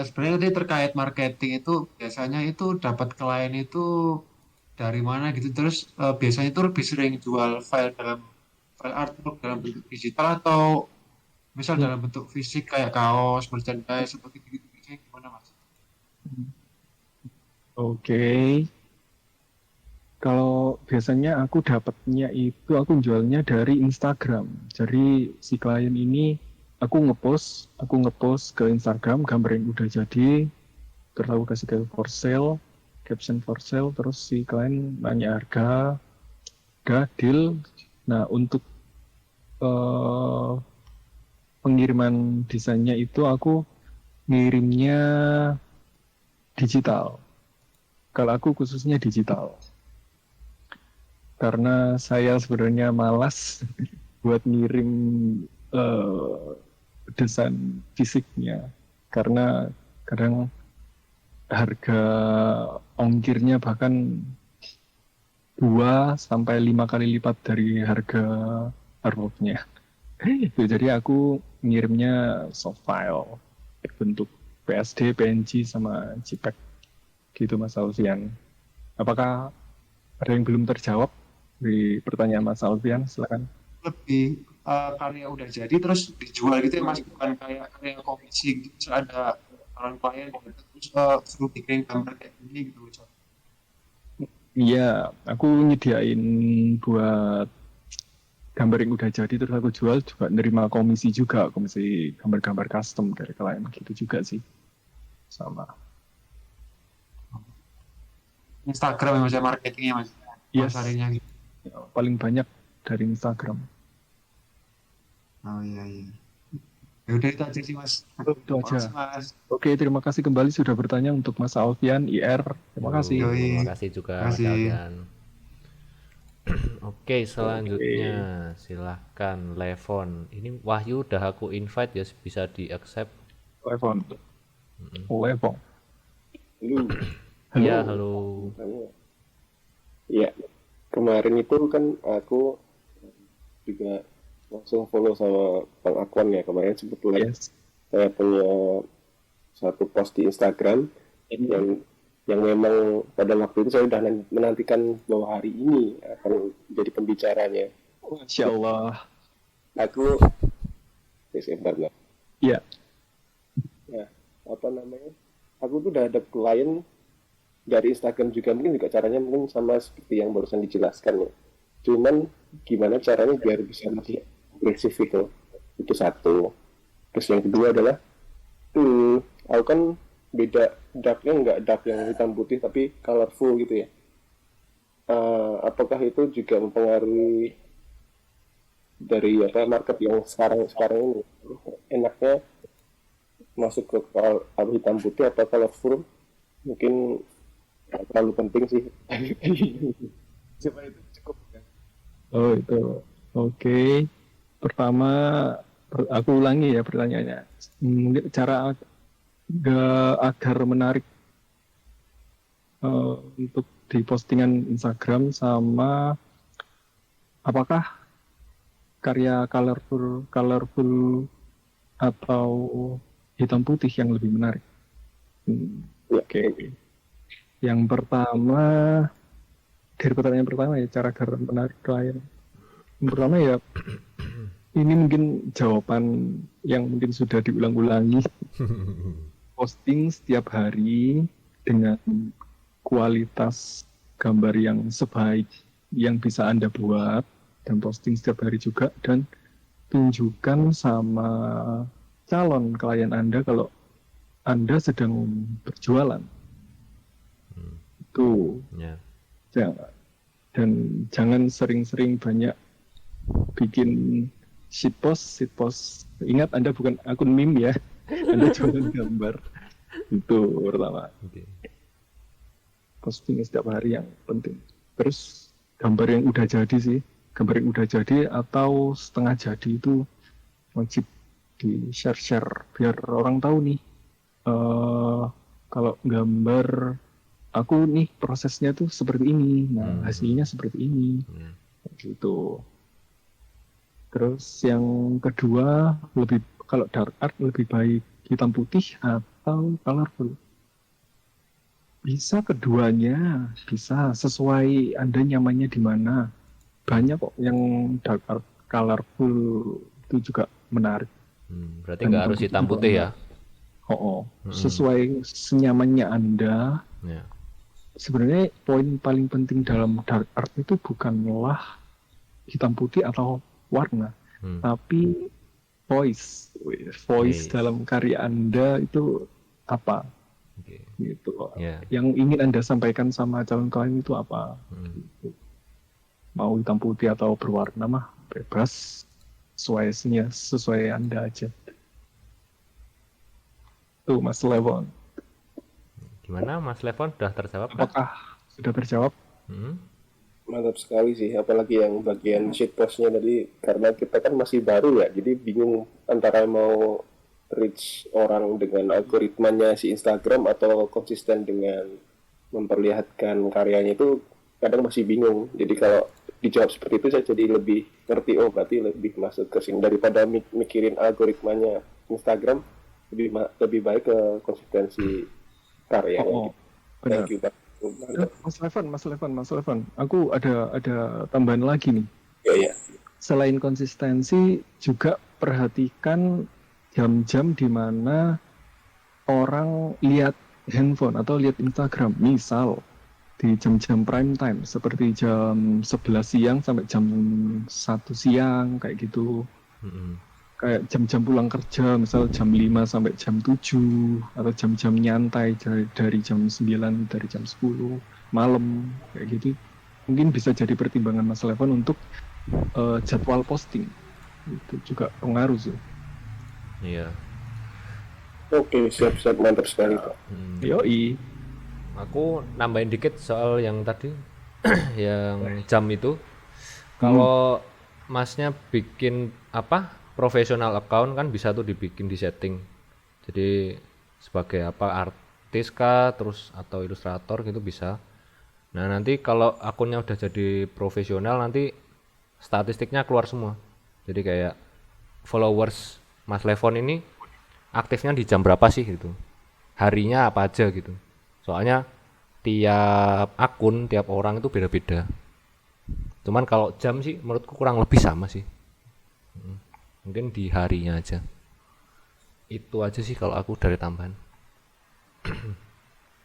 sebenarnya tadi terkait marketing itu biasanya itu dapat klien itu dari mana gitu, terus biasanya itu lebih sering jual file artwork dalam bentuk digital atau misal dalam bentuk fisik kayak kaos, merchandise seperti gitu, biasanya gimana Mas? Oke. Kalau biasanya aku dapatnya itu aku jualnya dari Instagram. Jadi si klien ini aku ngepost ke Instagram gambar yang udah jadi, terus aku kasih ke for sale, caption for sale, terus si klien nanya harga, deal. Nah, untuk pengiriman desainnya itu aku ngirimnya digital. Kalau aku khususnya digital. Karena saya sebenarnya malas buat ngirim desain fisiknya. Karena kadang harga ongkirnya bahkan 2-5 kali lipat dari harga artworknya. Jadi aku ngirimnya soft file bentuk PSD, PNG, sama JPEG gitu Mas Alfian. Apakah ada yang belum terjawab di pertanyaan Mas Alfian? Silakan. Lebih karya udah jadi terus dijual gitu ya Mas, bukan kayak karya komisi gitu, misal ada orang klien terus suruh bikin gambar kayak gini gitu. Iya, aku nyediain buat gambar yang udah jadi terus aku jual juga nerima komisi juga, komisi gambar-gambar custom dari klien gitu juga sih. Sama. Instagram ya mas ya, marketingnya mas, Yes, masarinya gitu. paling banyak dari Instagram. Oh iya iya. Ya udah itu aja sih mas. Itu aja. Makasih mas. Oke, terima kasih kembali sudah bertanya untuk Mas Alfian, IR. Terima kasih. Yoi. Terima kasih juga Mas Makasih. Alfian. Oke, selanjutnya silahkan Levon. Ini Wahyu udah aku invite ya, bisa di accept. Telepon. Telepon. Ya, halo. Iya, kemarin itu kan aku juga langsung follow sama Bang Akwan ya. Kemarin sebetulnya Yes. saya punya satu post di Instagram yang memang pada waktu itu saya sudah menantikan bahwa hari ini akan jadi pembicaranya. Masya Allah. Aku sebentar ya. Iya. Nah, apa namanya? Aku tuh udah ada klien dari Instagram juga, mungkin juga caranya mungkin sama seperti yang barusan dijelaskan ya. Cuman gimana caranya biar bisa lebih agresif itu satu. Terus yang kedua adalah aku kan beda darknya, nggak dark yang hitam putih tapi colorful gitu ya. Apakah itu juga mempengaruhi dari market yang sekarang ini? Enaknya masuk ke hitam putih atau colorful? Mungkin nggak terlalu penting sih. Cuma itu cukup kan? Oh itu. Oke. Pertama, aku ulangi ya pertanyaannya. Mungkin cara agar menarik untuk di postingan Instagram, sama apakah karya colorful atau hitam putih yang lebih menarik? Oke. Yang pertama, dari pertanyaan pertama ya, cara agar menarik klien. Yang pertama ya, ini mungkin jawaban yang mungkin sudah diulang-ulangi. Posting setiap hari dengan kualitas gambar yang sebaik yang bisa Anda buat, dan posting setiap hari juga, dan tunjukkan sama calon klien Anda kalau Anda sedang berjualan. Itu. Dan jangan sering-sering banyak bikin shitpost. Ingat, Anda bukan akun meme ya. Anda jualan gambar. Itu pertama. Posting setiap hari yang penting. Terus gambar yang udah jadi sih. Gambar yang udah jadi atau setengah jadi itu wajib di share biar orang tahu nih. Kalau gambar aku nih prosesnya tuh seperti ini. Nah, hasilnya seperti ini. Gitu. Terus yang kedua, kalau dark art lebih baik hitam putih atau colorful? Bisa keduanya, bisa sesuai Anda nyamannya di mana. Banyak kok yang dark art colorful itu juga menarik. Berarti nggak harus hitam putih ya? Sesuai senyamannya Anda. Sebenarnya poin paling penting dalam dark art itu bukanlah hitam putih atau warna, tapi voice dalam karya Anda itu apa, gitu. Yang ingin Anda sampaikan sama calon klien itu apa, gitu. Mau hitam putih atau berwarna mah bebas, sesuai Anda aja. Tuh Mas Levon. Gimana Mas Levon, sudah terjawab? Apakah sudah terjawab? Mantap sekali sih, apalagi yang bagian shitpostnya tadi, karena kita kan masih baru ya, jadi bingung antara mau reach orang dengan algoritmanya si Instagram atau konsisten dengan memperlihatkan karyanya, itu kadang masih bingung. Jadi kalau dijawab seperti itu saya jadi lebih ngerti, oh berarti lebih masuk ke sini daripada mikirin algoritmanya Instagram, lebih baik ke konsistensi karyanya. Thank you Pak. Mas Levon, aku ada tambahan lagi nih. Ya. Selain konsistensi, juga perhatikan jam-jam di mana orang lihat handphone atau lihat Instagram. Misal di jam-jam prime time seperti jam 11 siang sampai jam 1 siang kayak gitu. Kayak jam-jam pulang kerja misal jam 5 sampai jam 7 atau jam-jam nyantai dari jam 9 dari jam 10 malam kayak gitu. Mungkin bisa jadi pertimbangan Mas Levon untuk jadwal posting. Itu juga pengaruh sih. Iya. Oke, siap-siap, mantap sekali Pak. Yoi. Aku nambahin dikit soal yang tadi yang jam itu. Kalau Masnya bikin apa? Profesional account kan bisa tuh dibikin di setting. Jadi sebagai apa artis kah terus atau ilustrator gitu bisa. Nah, nanti kalau akunnya udah jadi profesional nanti statistiknya keluar semua. Jadi kayak followers Mas Levon ini aktifnya di jam berapa sih gitu. Harinya apa aja gitu. Soalnya tiap akun, tiap orang itu beda-beda. Cuman kalau jam sih menurutku kurang lebih sama sih. Mungkin di harinya aja. Itu aja sih kalau aku dari tambahan.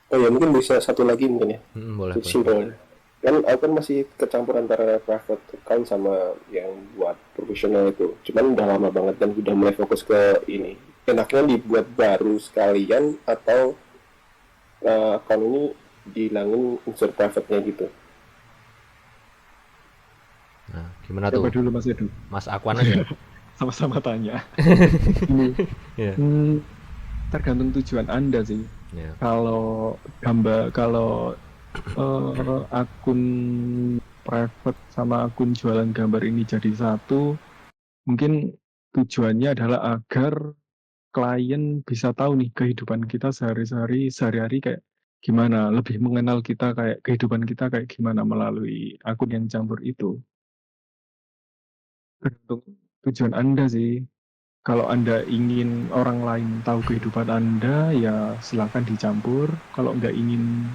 Oh ya, mungkin bisa satu lagi mungkin ya. Boleh. Simple. Kan aku kan masih kecampur antara private account sama yang buat profesional itu. Cuman udah lama banget dan udah mulai fokus ke ini. Enaknya dibuat baru sekalian atau account ini dihilangin unsur private-nya gitu. Nah, gimana tuh? Coba dulu Mas Edu. Mas Akwan aja. Sama-sama tanya. Iya. Tergantung tujuan Anda sih. Yeah. Kalau akun private sama akun jualan gambar ini jadi satu, mungkin tujuannya adalah agar klien bisa tahu nih kehidupan kita sehari-hari kayak gimana, lebih mengenal kita kayak kehidupan kita kayak gimana melalui akun yang campur itu. Tergantung tujuan Anda sih. Kalau Anda ingin orang lain tahu kehidupan Anda, ya silakan dicampur. Kalau nggak ingin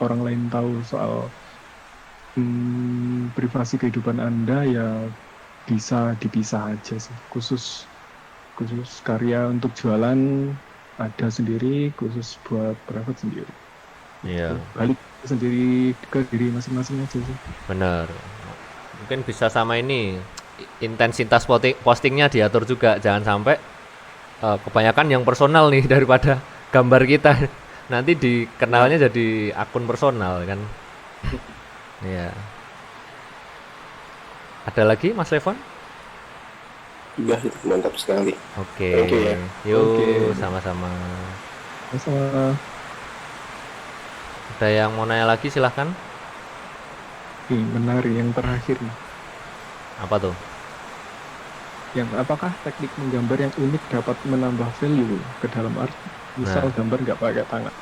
orang lain tahu soal privasi kehidupan Anda, ya bisa dipisah aja sih. Khusus karya untuk jualan ada sendiri, khusus buat private sendiri. Iya. Balik sendiri ke diri masing-masing aja sih. Benar. Mungkin bisa sama ini intensitas postingnya diatur juga, jangan sampai kebanyakan yang personal nih daripada gambar kita nanti dikenalnya jadi akun personal kan. Iya. Ada lagi Mas Levon? Udah, itu mantap sekali. Oke. Oke, ya. Yuk sama-sama. Sama. Ada yang mau nanya lagi silahkan. Menarik yang terakhir nih. Apa tuh? Yang apakah teknik menggambar yang unik dapat menambah value ke dalam art? Misal gambar nggak pakai tangan.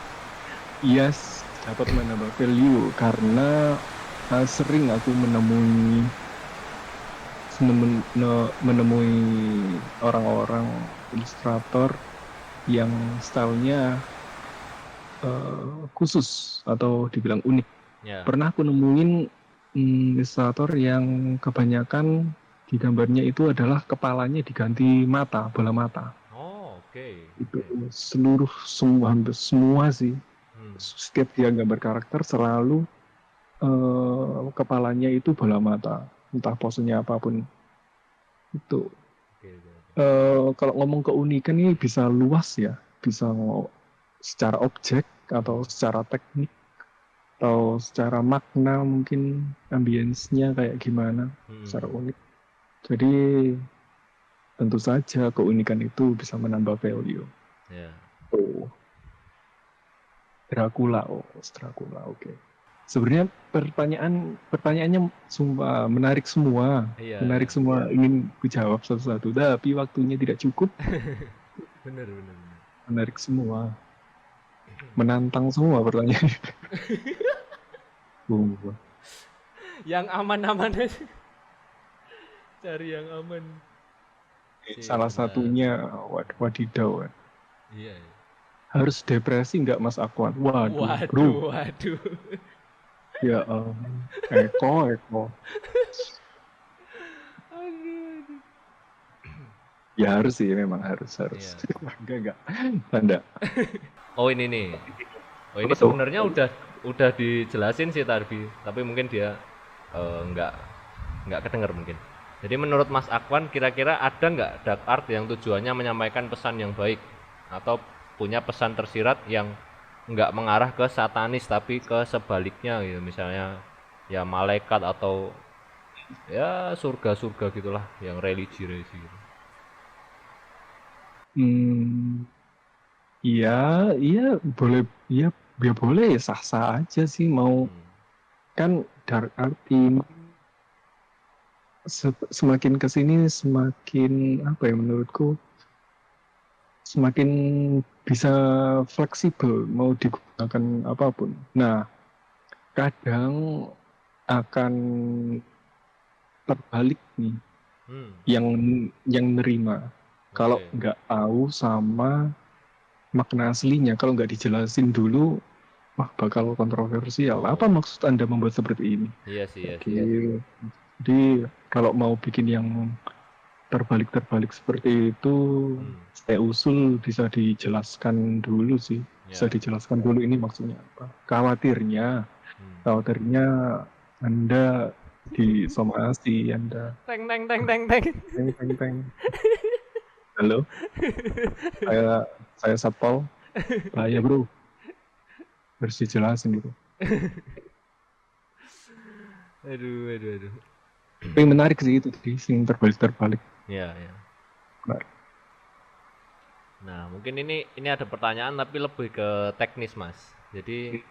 Yes, dapat menambah value karena sering aku menemui orang-orang ilustrator yang stylenya khusus atau dibilang unik. Yeah. Pernah aku nemuin ilustrator yang kebanyakan di gambarnya itu adalah kepalanya diganti mata, bola mata. Oh, oke. Itu hampir semua sih. Setiap dia gambar karakter selalu kepalanya itu bola mata, entah posenya apapun. Itu. Kalau ngomong keunikan ini bisa luas ya, bisa secara objek atau secara teknik atau secara makna, mungkin ambience-nya kayak gimana secara unik. Jadi tentu saja keunikan itu bisa menambah value. Yeah. Dracula, oke. Sebenarnya pertanyaannya menarik semua, menarik semua. Ingin ku jawab satu-satu, tapi waktunya tidak cukup. Bener. Menarik semua, menantang semua pertanyaan. Yang aman-aman aja. Cari yang aman. Salah satunya wadidaw. Iya. Harus depresi nggak Mas Akwan? Waduh, bro. Waduh. Ya, Eko. Ya harus sih, memang harus. Iya. Enggak. Tanda. Oh ini nih. Oh ini sebenarnya udah dijelasin sih tapi mungkin dia nggak kedenger mungkin. Jadi menurut Mas Akwan kira-kira ada nggak dark art yang tujuannya menyampaikan pesan yang baik atau punya pesan tersirat yang nggak mengarah ke satanis tapi ke sebaliknya gitu, misalnya ya malaikat atau ya surga-surga gitulah, yang religi-religi gitu. Iya, iya boleh, iya ya boleh, ya sah-sah aja sih mau. Kan dark art ini semakin kesini semakin apa ya, menurutku semakin bisa fleksibel mau digunakan apapun. Nah, kadang akan terbalik nih yang nerima. Kalau nggak tahu sama makna aslinya, kalau nggak dijelasin dulu, wah bakal kontroversial. Apa maksud Anda membuat seperti ini? Iya sih. Jadi kalau mau bikin yang terbalik seperti itu, saya usul bisa dijelaskan dulu sih. Bisa dijelaskan dulu ini maksudnya apa. Khawatirnya Anda disomasi, Anda. Teng. Halo, saya Satpol. Bahaya bro, harus dijelasin gitu. Aduh. Tapi menarik sih itu tadi, sing terbalik. Iya. Menarik. Nah, mungkin ini ada pertanyaan tapi lebih ke teknis, Mas. Jadi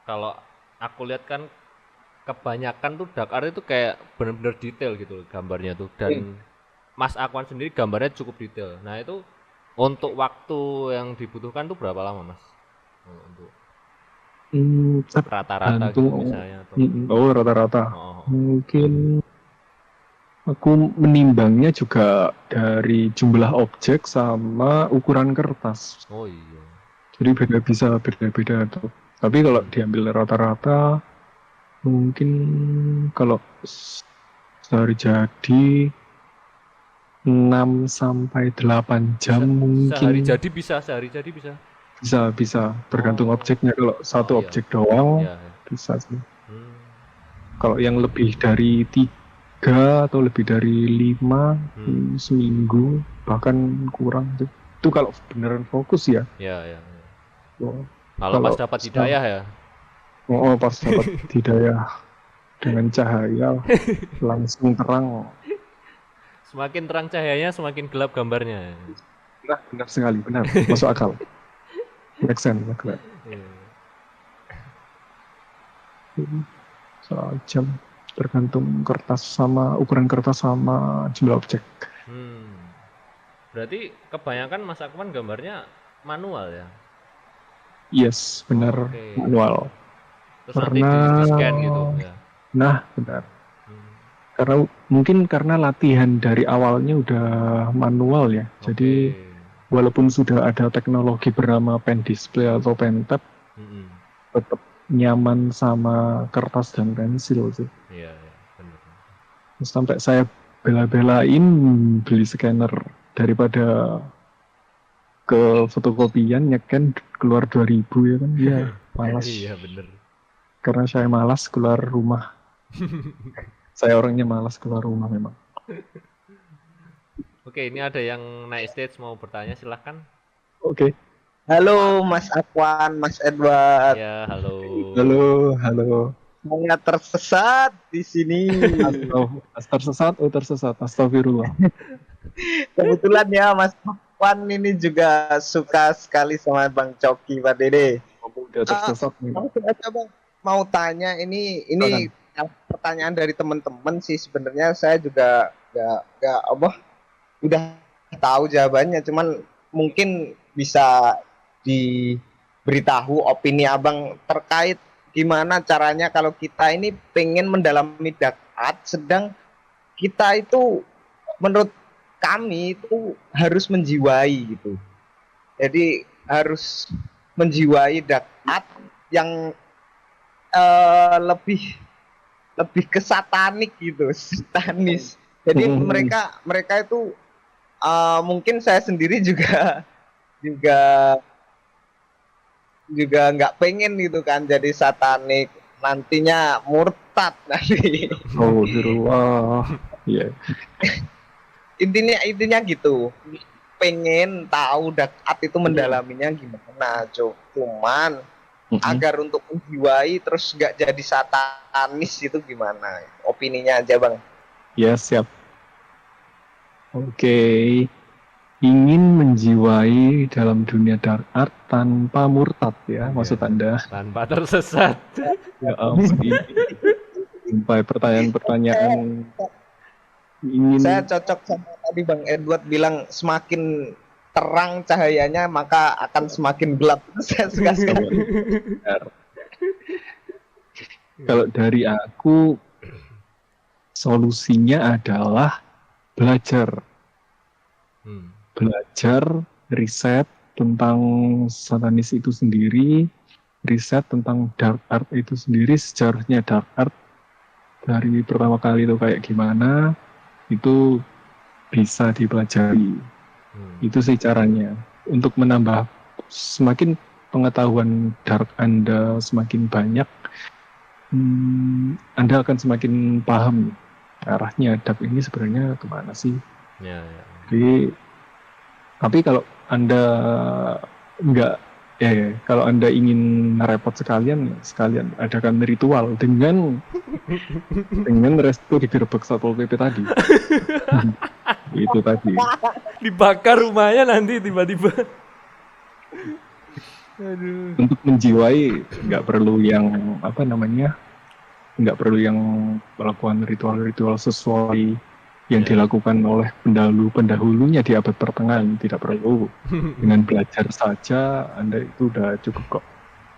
kalau aku lihat kan kebanyakan tuh dark art itu kayak benar-benar detail gitu gambarnya tuh, dan Mas Akwan sendiri gambarnya cukup detail. Nah, itu untuk waktu yang dibutuhkan tuh berapa lama, Mas? Untuk rata-rata gitu misalnya atau rata-rata. Mungkin aku menimbangnya juga dari jumlah objek sama ukuran kertas. Oh iya. Jadi beda-beda tuh. Tapi kalau diambil rata-rata mungkin kalau sehari jadi 6 sampai 8 jam mungkin. Sehari jadi bisa. Bisa tergantung objeknya. Kalau satu objek doang bisa sih. Kalau yang lebih dari 3 atau lebih dari 5 seminggu bahkan kurang tuh. Itu kalau beneran fokus ya. Iya. Kalau pas dapat hidayah ya. Pas dapat hidayah dengan cahaya langsung terang. Semakin terang cahayanya semakin gelap gambarnya. Benar sekali, benar. Masuk akal. Make sense. Soal jam tergantung kertas sama ukuran kertas sama jumlah objek. Berarti kebanyakan Mas Akwan gambarnya manual ya? Yes, benar. Manual. Terus nanti di-scan gitu ya. Nah, benar. Karena latihan dari awalnya udah manual ya. Jadi walaupun sudah ada teknologi bernama pen display atau pen tab, tetap nyaman sama kertas dan pensil sih. Iya, benar. Sampai saya bela-belain beli scanner daripada ke fotokopian nyekan keluar 2.000 ya kan. Iya, malas. Iya, benar. Karena saya malas keluar rumah. Saya orangnya malas keluar rumah memang. Oke, ini ada yang naik stage mau bertanya, silahkan. Oke. Halo Mas Akwan, Mas Edward. Ya, halo. Halo. Saya tersesat di sini. Tersesat. Astagfirullah. Kebetulan ya Mas Akwan ini juga suka sekali sama Bang Coki Pak Dede. Udah tersesat nih. Bang, mau tanya ini pertanyaan dari teman-teman sih, sebenarnya saya juga nggak udah tahu jawabannya, cuman mungkin bisa diberitahu opini Abang terkait gimana caranya kalau kita ini pengen mendalami dark art, sedang kita itu menurut kami itu harus menjiwai gitu. Jadi harus menjiwai dark art yang lebih ke satanik gitu, satanis. Jadi mereka itu mungkin saya sendiri juga juga nggak pengen gitu kan jadi satanik, nantinya murtad nanti. Oh, wah, iya. Intinya gitu, pengen tahu Dakat itu mendalaminya gimana, cuman agar untuk menjiwai terus nggak jadi satanis itu gimana, opininya aja Bang. Ya, siap. Oke. Ingin menjiwai dalam dunia dark art tanpa murtad ya, maksud Anda? Tanpa tersesat. Ya ampun, ini sampai pertanyaan-pertanyaan ingin. Saya cocok sama tadi Bang Edward bilang, semakin terang cahayanya maka akan semakin gelap. Saya suka sekali. Kalau dari aku, solusinya adalah belajar. Belajar, riset tentang satanis itu sendiri, riset tentang dark art itu sendiri, sejarahnya dark art dari pertama kali itu kayak gimana, itu bisa dipelajari. Itu sih caranya. Untuk menambah semakin pengetahuan dark Anda semakin banyak, Anda akan semakin paham arahnya dark ini sebenarnya kemana sih. Ya. Jadi, tapi kalau Anda kalau Anda ingin repot sekalian adakan ritual dengan resiko digerebek Satpol PP tadi. Itu tadi. Dibakar rumahnya nanti tiba-tiba. Aduh. Untuk menjiwai nggak perlu yang melakukan ritual-ritual sesuai yang dilakukan oleh pendahulunya di abad pertengahan, tidak perlu. Dengan belajar saja Anda itu udah cukup kok.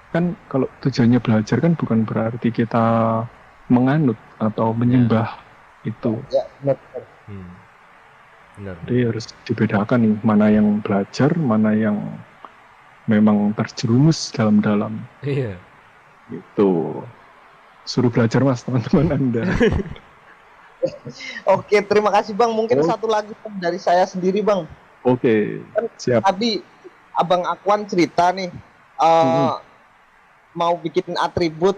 Kan kalau tujuannya belajar kan bukan berarti kita menganut atau menyembah itu. Ya, benar. Benar. Jadi harus dibedakan nih, mana yang belajar, mana yang memang terjerumus dalam-dalam. Iya. Gitu. Suruh belajar Mas, teman-teman Anda. Oke, terima kasih Bang. Mungkin satu lagi dari saya sendiri Bang. Oke, siap. Tadi Abang Akwan cerita nih, mau bikin atribut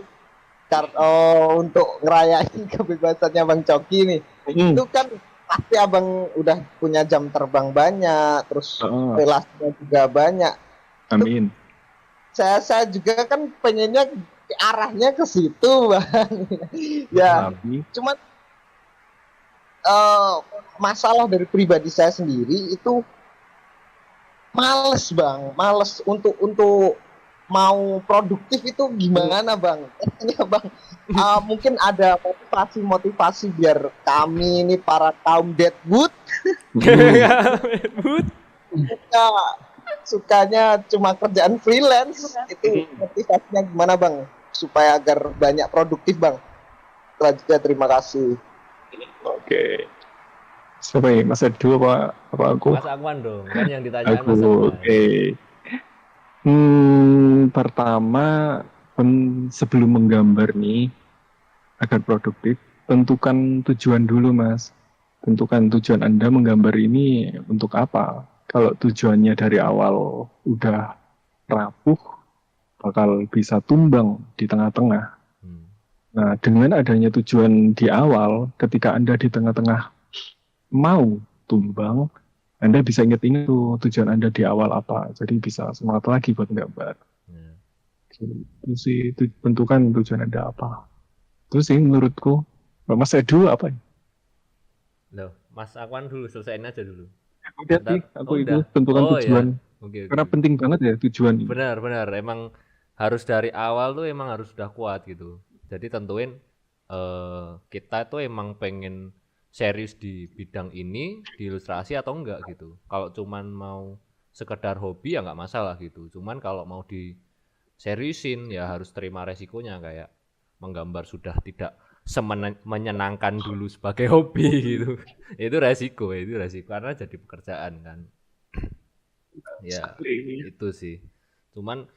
untuk ngerayain kebebasannya Bang Coki nih. Itu kan pasti Abang udah punya jam terbang banyak, terus relasinya juga banyak. Amin. Saya juga kan pengennya arahnya ke situ Bang. Ya, cuman masalah dari pribadi saya sendiri itu males Bang, untuk mau produktif itu gimana Bang? Ya Bang, mungkin ada motivasi biar kami ini para kaum deadwood sukanya cuma kerjaan freelance, itu motivasinya gimana Bang? Supaya agar banyak produktif Bang. Selanjutnya terima kasih. Oke. Siapa ya? Mas Edu apa aku? Mas Akwan dong, kan yang ditanyain Aku, Mas Akwan. oke. Pertama, sebelum menggambar nih, agar produktif, tentukan tujuan dulu Mas. Tentukan tujuan Anda menggambar ini untuk apa. Kalau tujuannya dari awal udah rapuh, bakal bisa tumbang di tengah-tengah. Nah, dengan adanya tujuan di awal, ketika Anda di tengah-tengah mau tumbang, Anda bisa ingat-ingat tuh tujuan Anda di awal apa. Jadi bisa semangat lagi buat gambar. Itu sih, tentukan tujuan Anda apa. Terus sih menurutku, Mas Edu apa ya? Loh, Mas Akwan dulu, selesaiin aja dulu. Udah sih, aku itu tentukan tujuan. Ya. Oke. Karena penting banget ya tujuan ini. Benar, emang harus dari awal tuh emang harus udah kuat gitu. Jadi tentuin kita tuh emang pengen serius di bidang ini, di ilustrasi atau enggak gitu. Kalau cuman mau sekedar hobi ya nggak masalah gitu. Cuman kalau mau diseriusin ya harus terima resikonya, kayak menggambar sudah tidak menyenangkan dulu sebagai hobi gitu. Itu resiko karena jadi pekerjaan kan. Ya, itu sih. Cuman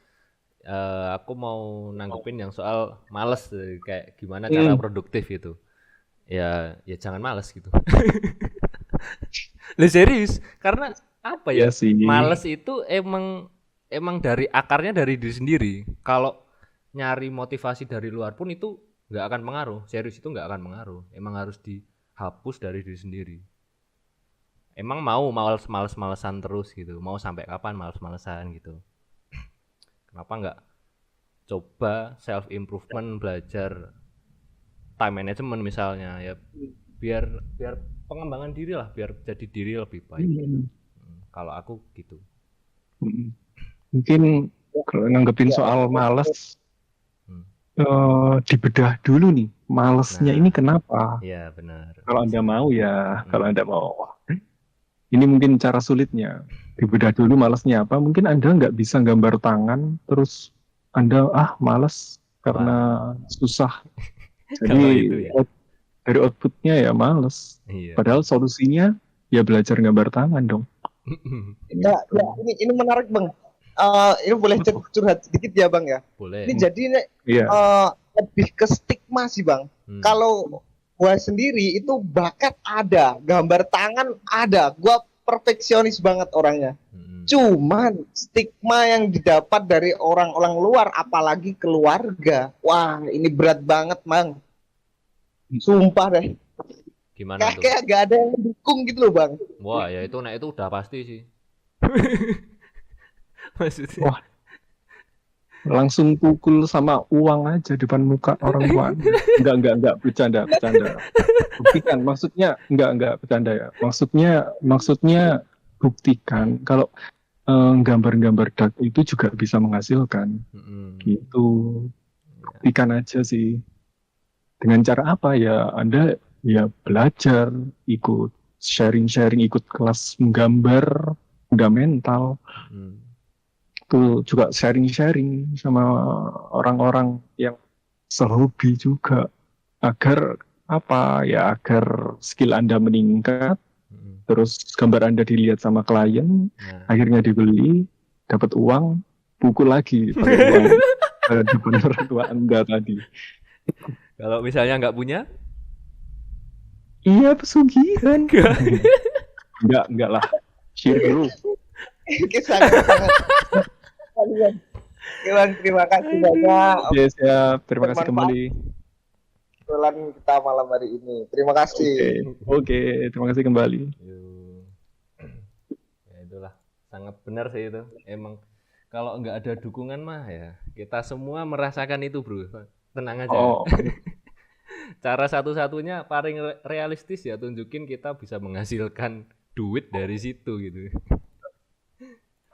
aku mau nanggepin yang soal males, kayak gimana cara produktif itu. Ya jangan males gitu. Lah serius, karena apa ya? Sih. Males itu emang emang dari akarnya dari diri sendiri. Kalau nyari motivasi dari luar pun itu nggak akan pengaruh. Serius itu nggak akan pengaruh. Emang harus dihapus dari diri sendiri. Emang mau males-malesan terus gitu. Mau sampai kapan males-malesan gitu. Kenapa nggak coba self improvement, belajar time management misalnya ya, biar pengembangan diri lah, biar jadi diri lebih baik. Kalau aku gitu. Mungkin kalau nanggepin soal males, dibedah dulu nih malesnya ini kenapa. Iya benar. Kalau Anda mau ya, kalau Anda mau. Ini mungkin cara sulitnya. Dibedah dulu malesnya apa. Mungkin Anda nggak bisa gambar tangan, terus Anda males karena susah. Jadi gitu ya. Dari outputnya ya males. Iya. Padahal solusinya ya belajar gambar tangan dong. Ya, ini menarik Bang. Ini boleh curhat sedikit ya Bang ya. Boleh. Ini jadi lebih ke stigma sih Bang. Kalau gua sendiri itu bakat ada, gambar tangan ada, gua perfeksionis banget orangnya. Cuman stigma yang didapat dari orang-orang luar, apalagi keluarga, wah ini berat banget Bang. Sumpah deh. Gimana tuh? Kayak gak ada yang dukung gitu loh Bang. Wah ya itu udah pasti sih. Maksudnya. Wah, langsung pukul sama uang aja depan muka orang tua. Enggak, bercanda. Buktikan, maksudnya enggak bercanda ya. Maksudnya buktikan kalau gambar-gambar dark itu juga bisa menghasilkan. Gitu. Buktikan aja sih. Dengan cara apa ya? Anda ya belajar, ikut sharing, ikut kelas menggambar fundamental. Itu juga sharing sama orang-orang yang sehobi juga agar skill Anda meningkat, terus gambar Anda dilihat sama klien, akhirnya dibeli, dapat uang, pukul lagi pakai uang depan orang tua Anda tadi. Kalau misalnya nggak punya? Iya, pesugihan. Enggak lah. Share dulu. Bang, terima kasih banyak. Oke, siap. Terima kasih kembali. Obrolan kita malam hari ini. Terima kasih. Oke, terima kasih kembali. Ya itulah, sangat benar sih itu. Emang kalau nggak ada dukungan mah ya kita semua merasakan itu bro. Tenang aja. Cara satu-satunya paling realistis ya tunjukin kita bisa menghasilkan duit dari situ gitu.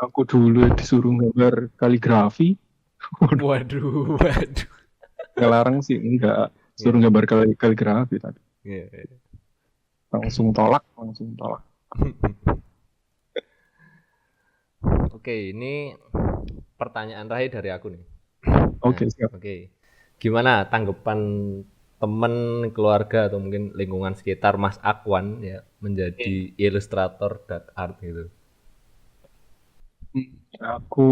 Aku dulu disuruh gambar kaligrafi. Waduh. Ngelarang sih enggak. Suruh gambar kaligrafi tadi. Langsung tolak. Oke, ini pertanyaan terakhir dari aku nih. Oke, siap. Oke. Gimana tanggapan teman, keluarga atau mungkin lingkungan sekitar Mas Akwan ya menjadi ilustrator dark art gitu? Aku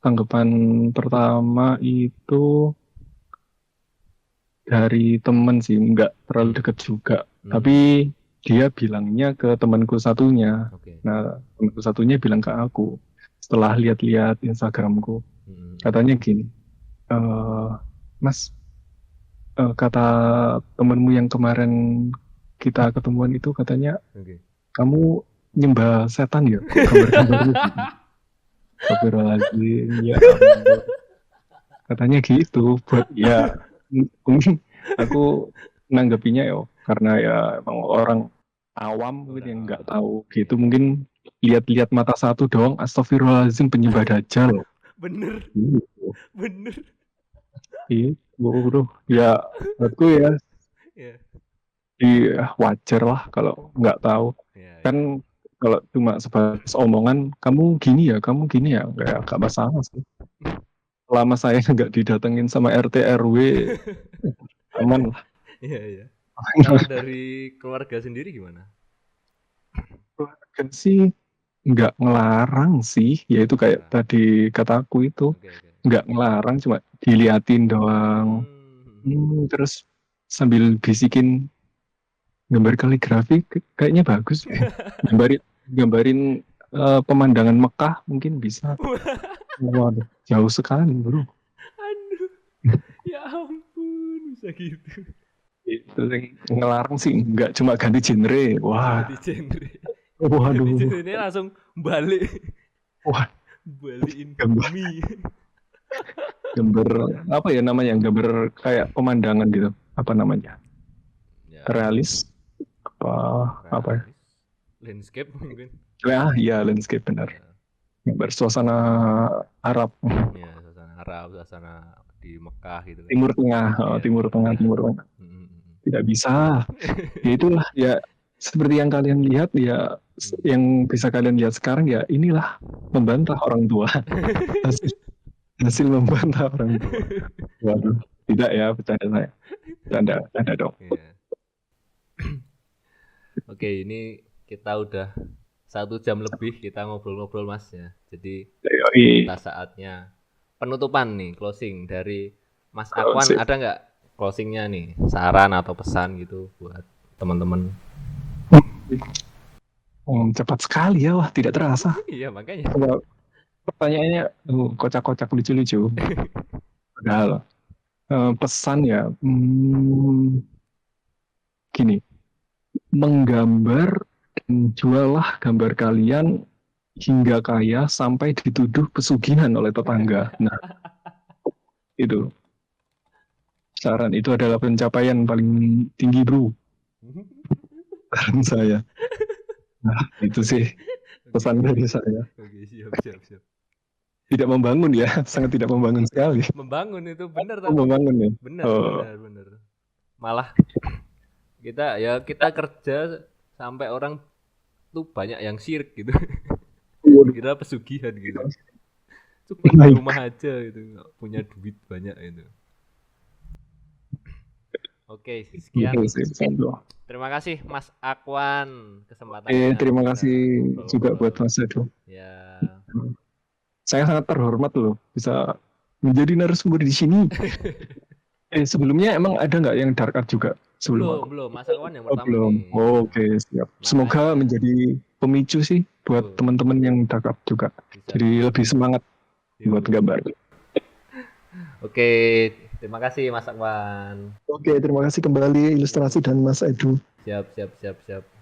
tanggapan pertama itu dari teman sih, nggak terlalu dekat juga. Tapi dia bilangnya ke temanku satunya. Nah, temanku satunya bilang ke aku setelah lihat-lihat Instagramku. Katanya gini, Mas, kata temenmu yang kemarin kita ketemuan itu katanya kamu nyembah setan ya? Kok gambar-gambarnya gitu? Astagfirullahaladzim, ya ampun. Katanya gitu, buat ya mungkin aku nanggapinya ya karena ya emang orang awam mungkin yang nggak tahu gitu, mungkin lihat-lihat mata satu doang, astagfirullahaladzim penyembah dajjal. Bener. Gitu. Bener. Bro. Ya menurutku ya wajar lah kalau nggak tahu. Kan kalau cuma sebatas omongan kamu gini ya nggak masalah sih. Selama saya nggak didatengin sama RT RW aman lah. Iya. Kalau dari keluarga sendiri gimana? Keluarga sih nggak ngelarang sih, yaitu kayak tadi kataku itu nggak ngelarang, cuma diliatin doang. Terus sambil bisikin gambar kaligrafi kayaknya bagus. Gambarin pemandangan Mekah mungkin bisa. Waduh, jauh sekali bro. Aduh, ya ampun, bisa gitu. Itu yang ngelarang sih nggak cuma ganti genre. Wah, Ganti genre. waduh, Ganti genre ini langsung balik. wah, Balikin gambar, bumi. gambar apa ya namanya? Gambar kayak pemandangan gitu. Apa namanya? Ya, Realis? Apa ya? landscape mungkin. Ya, landscape benar. Ya, Gambar suasana Arab, ya, suasana Arab, suasana di Mekah gitu kan. Timur Tengah, Ya, Timur Tengah. Tidak bisa. Ya itulah ya seperti yang kalian lihat ya, yang bisa kalian lihat sekarang ya inilah membantah orang tua. hasil membantah orang tua. Waduh, tidak ya, bercanda saya. Bercanda dong. Ya. Oke, ini kita udah 1 jam lebih kita ngobrol-ngobrol Mas ya. Jadi kita saatnya penutupan nih, closing dari Mas Akwan. Ada nggak closingnya nih, saran atau pesan gitu buat teman-teman? Cepat sekali ya, wah tidak terasa. Iya makanya. Pertanyaannya kocak-kocak lucu-lucu. Padahal pesan ya, gini, menggambar dan jualah gambar kalian hingga kaya sampai dituduh pesugihan oleh tetangga. Nah, itu saran itu adalah pencapaian paling tinggi bro. Saran saya. Nah, itu sih pesan dari saya. Oke, siap. Tidak membangun ya, sangat tidak membangun sekali. Membangun itu benar membangun ya. Benar. Malah kita kerja sampai orang tuh banyak yang syirik gitu. Kira pesugihan gitu. Cuma di rumah aja gitu, nggak punya duit banyak itu. Oke, sekian. Terima kasih Mas Akwan kesempatannya. Terima kasih juga buat Mas Edo. Ya. Saya sangat terhormat loh bisa menjadi narasumber di sini. Sebelumnya emang ada nggak yang dark art juga? Belum. Mas Akwan yang pertama. Belum. Oke, siap. Semoga menjadi pemicu sih buat teman-teman yang dark art juga. Jadi lebih semangat buat gambar. Oke, terima kasih Mas Akwan. Oke, terima kasih kembali Ilustrasi dan Mas Edu. Siap.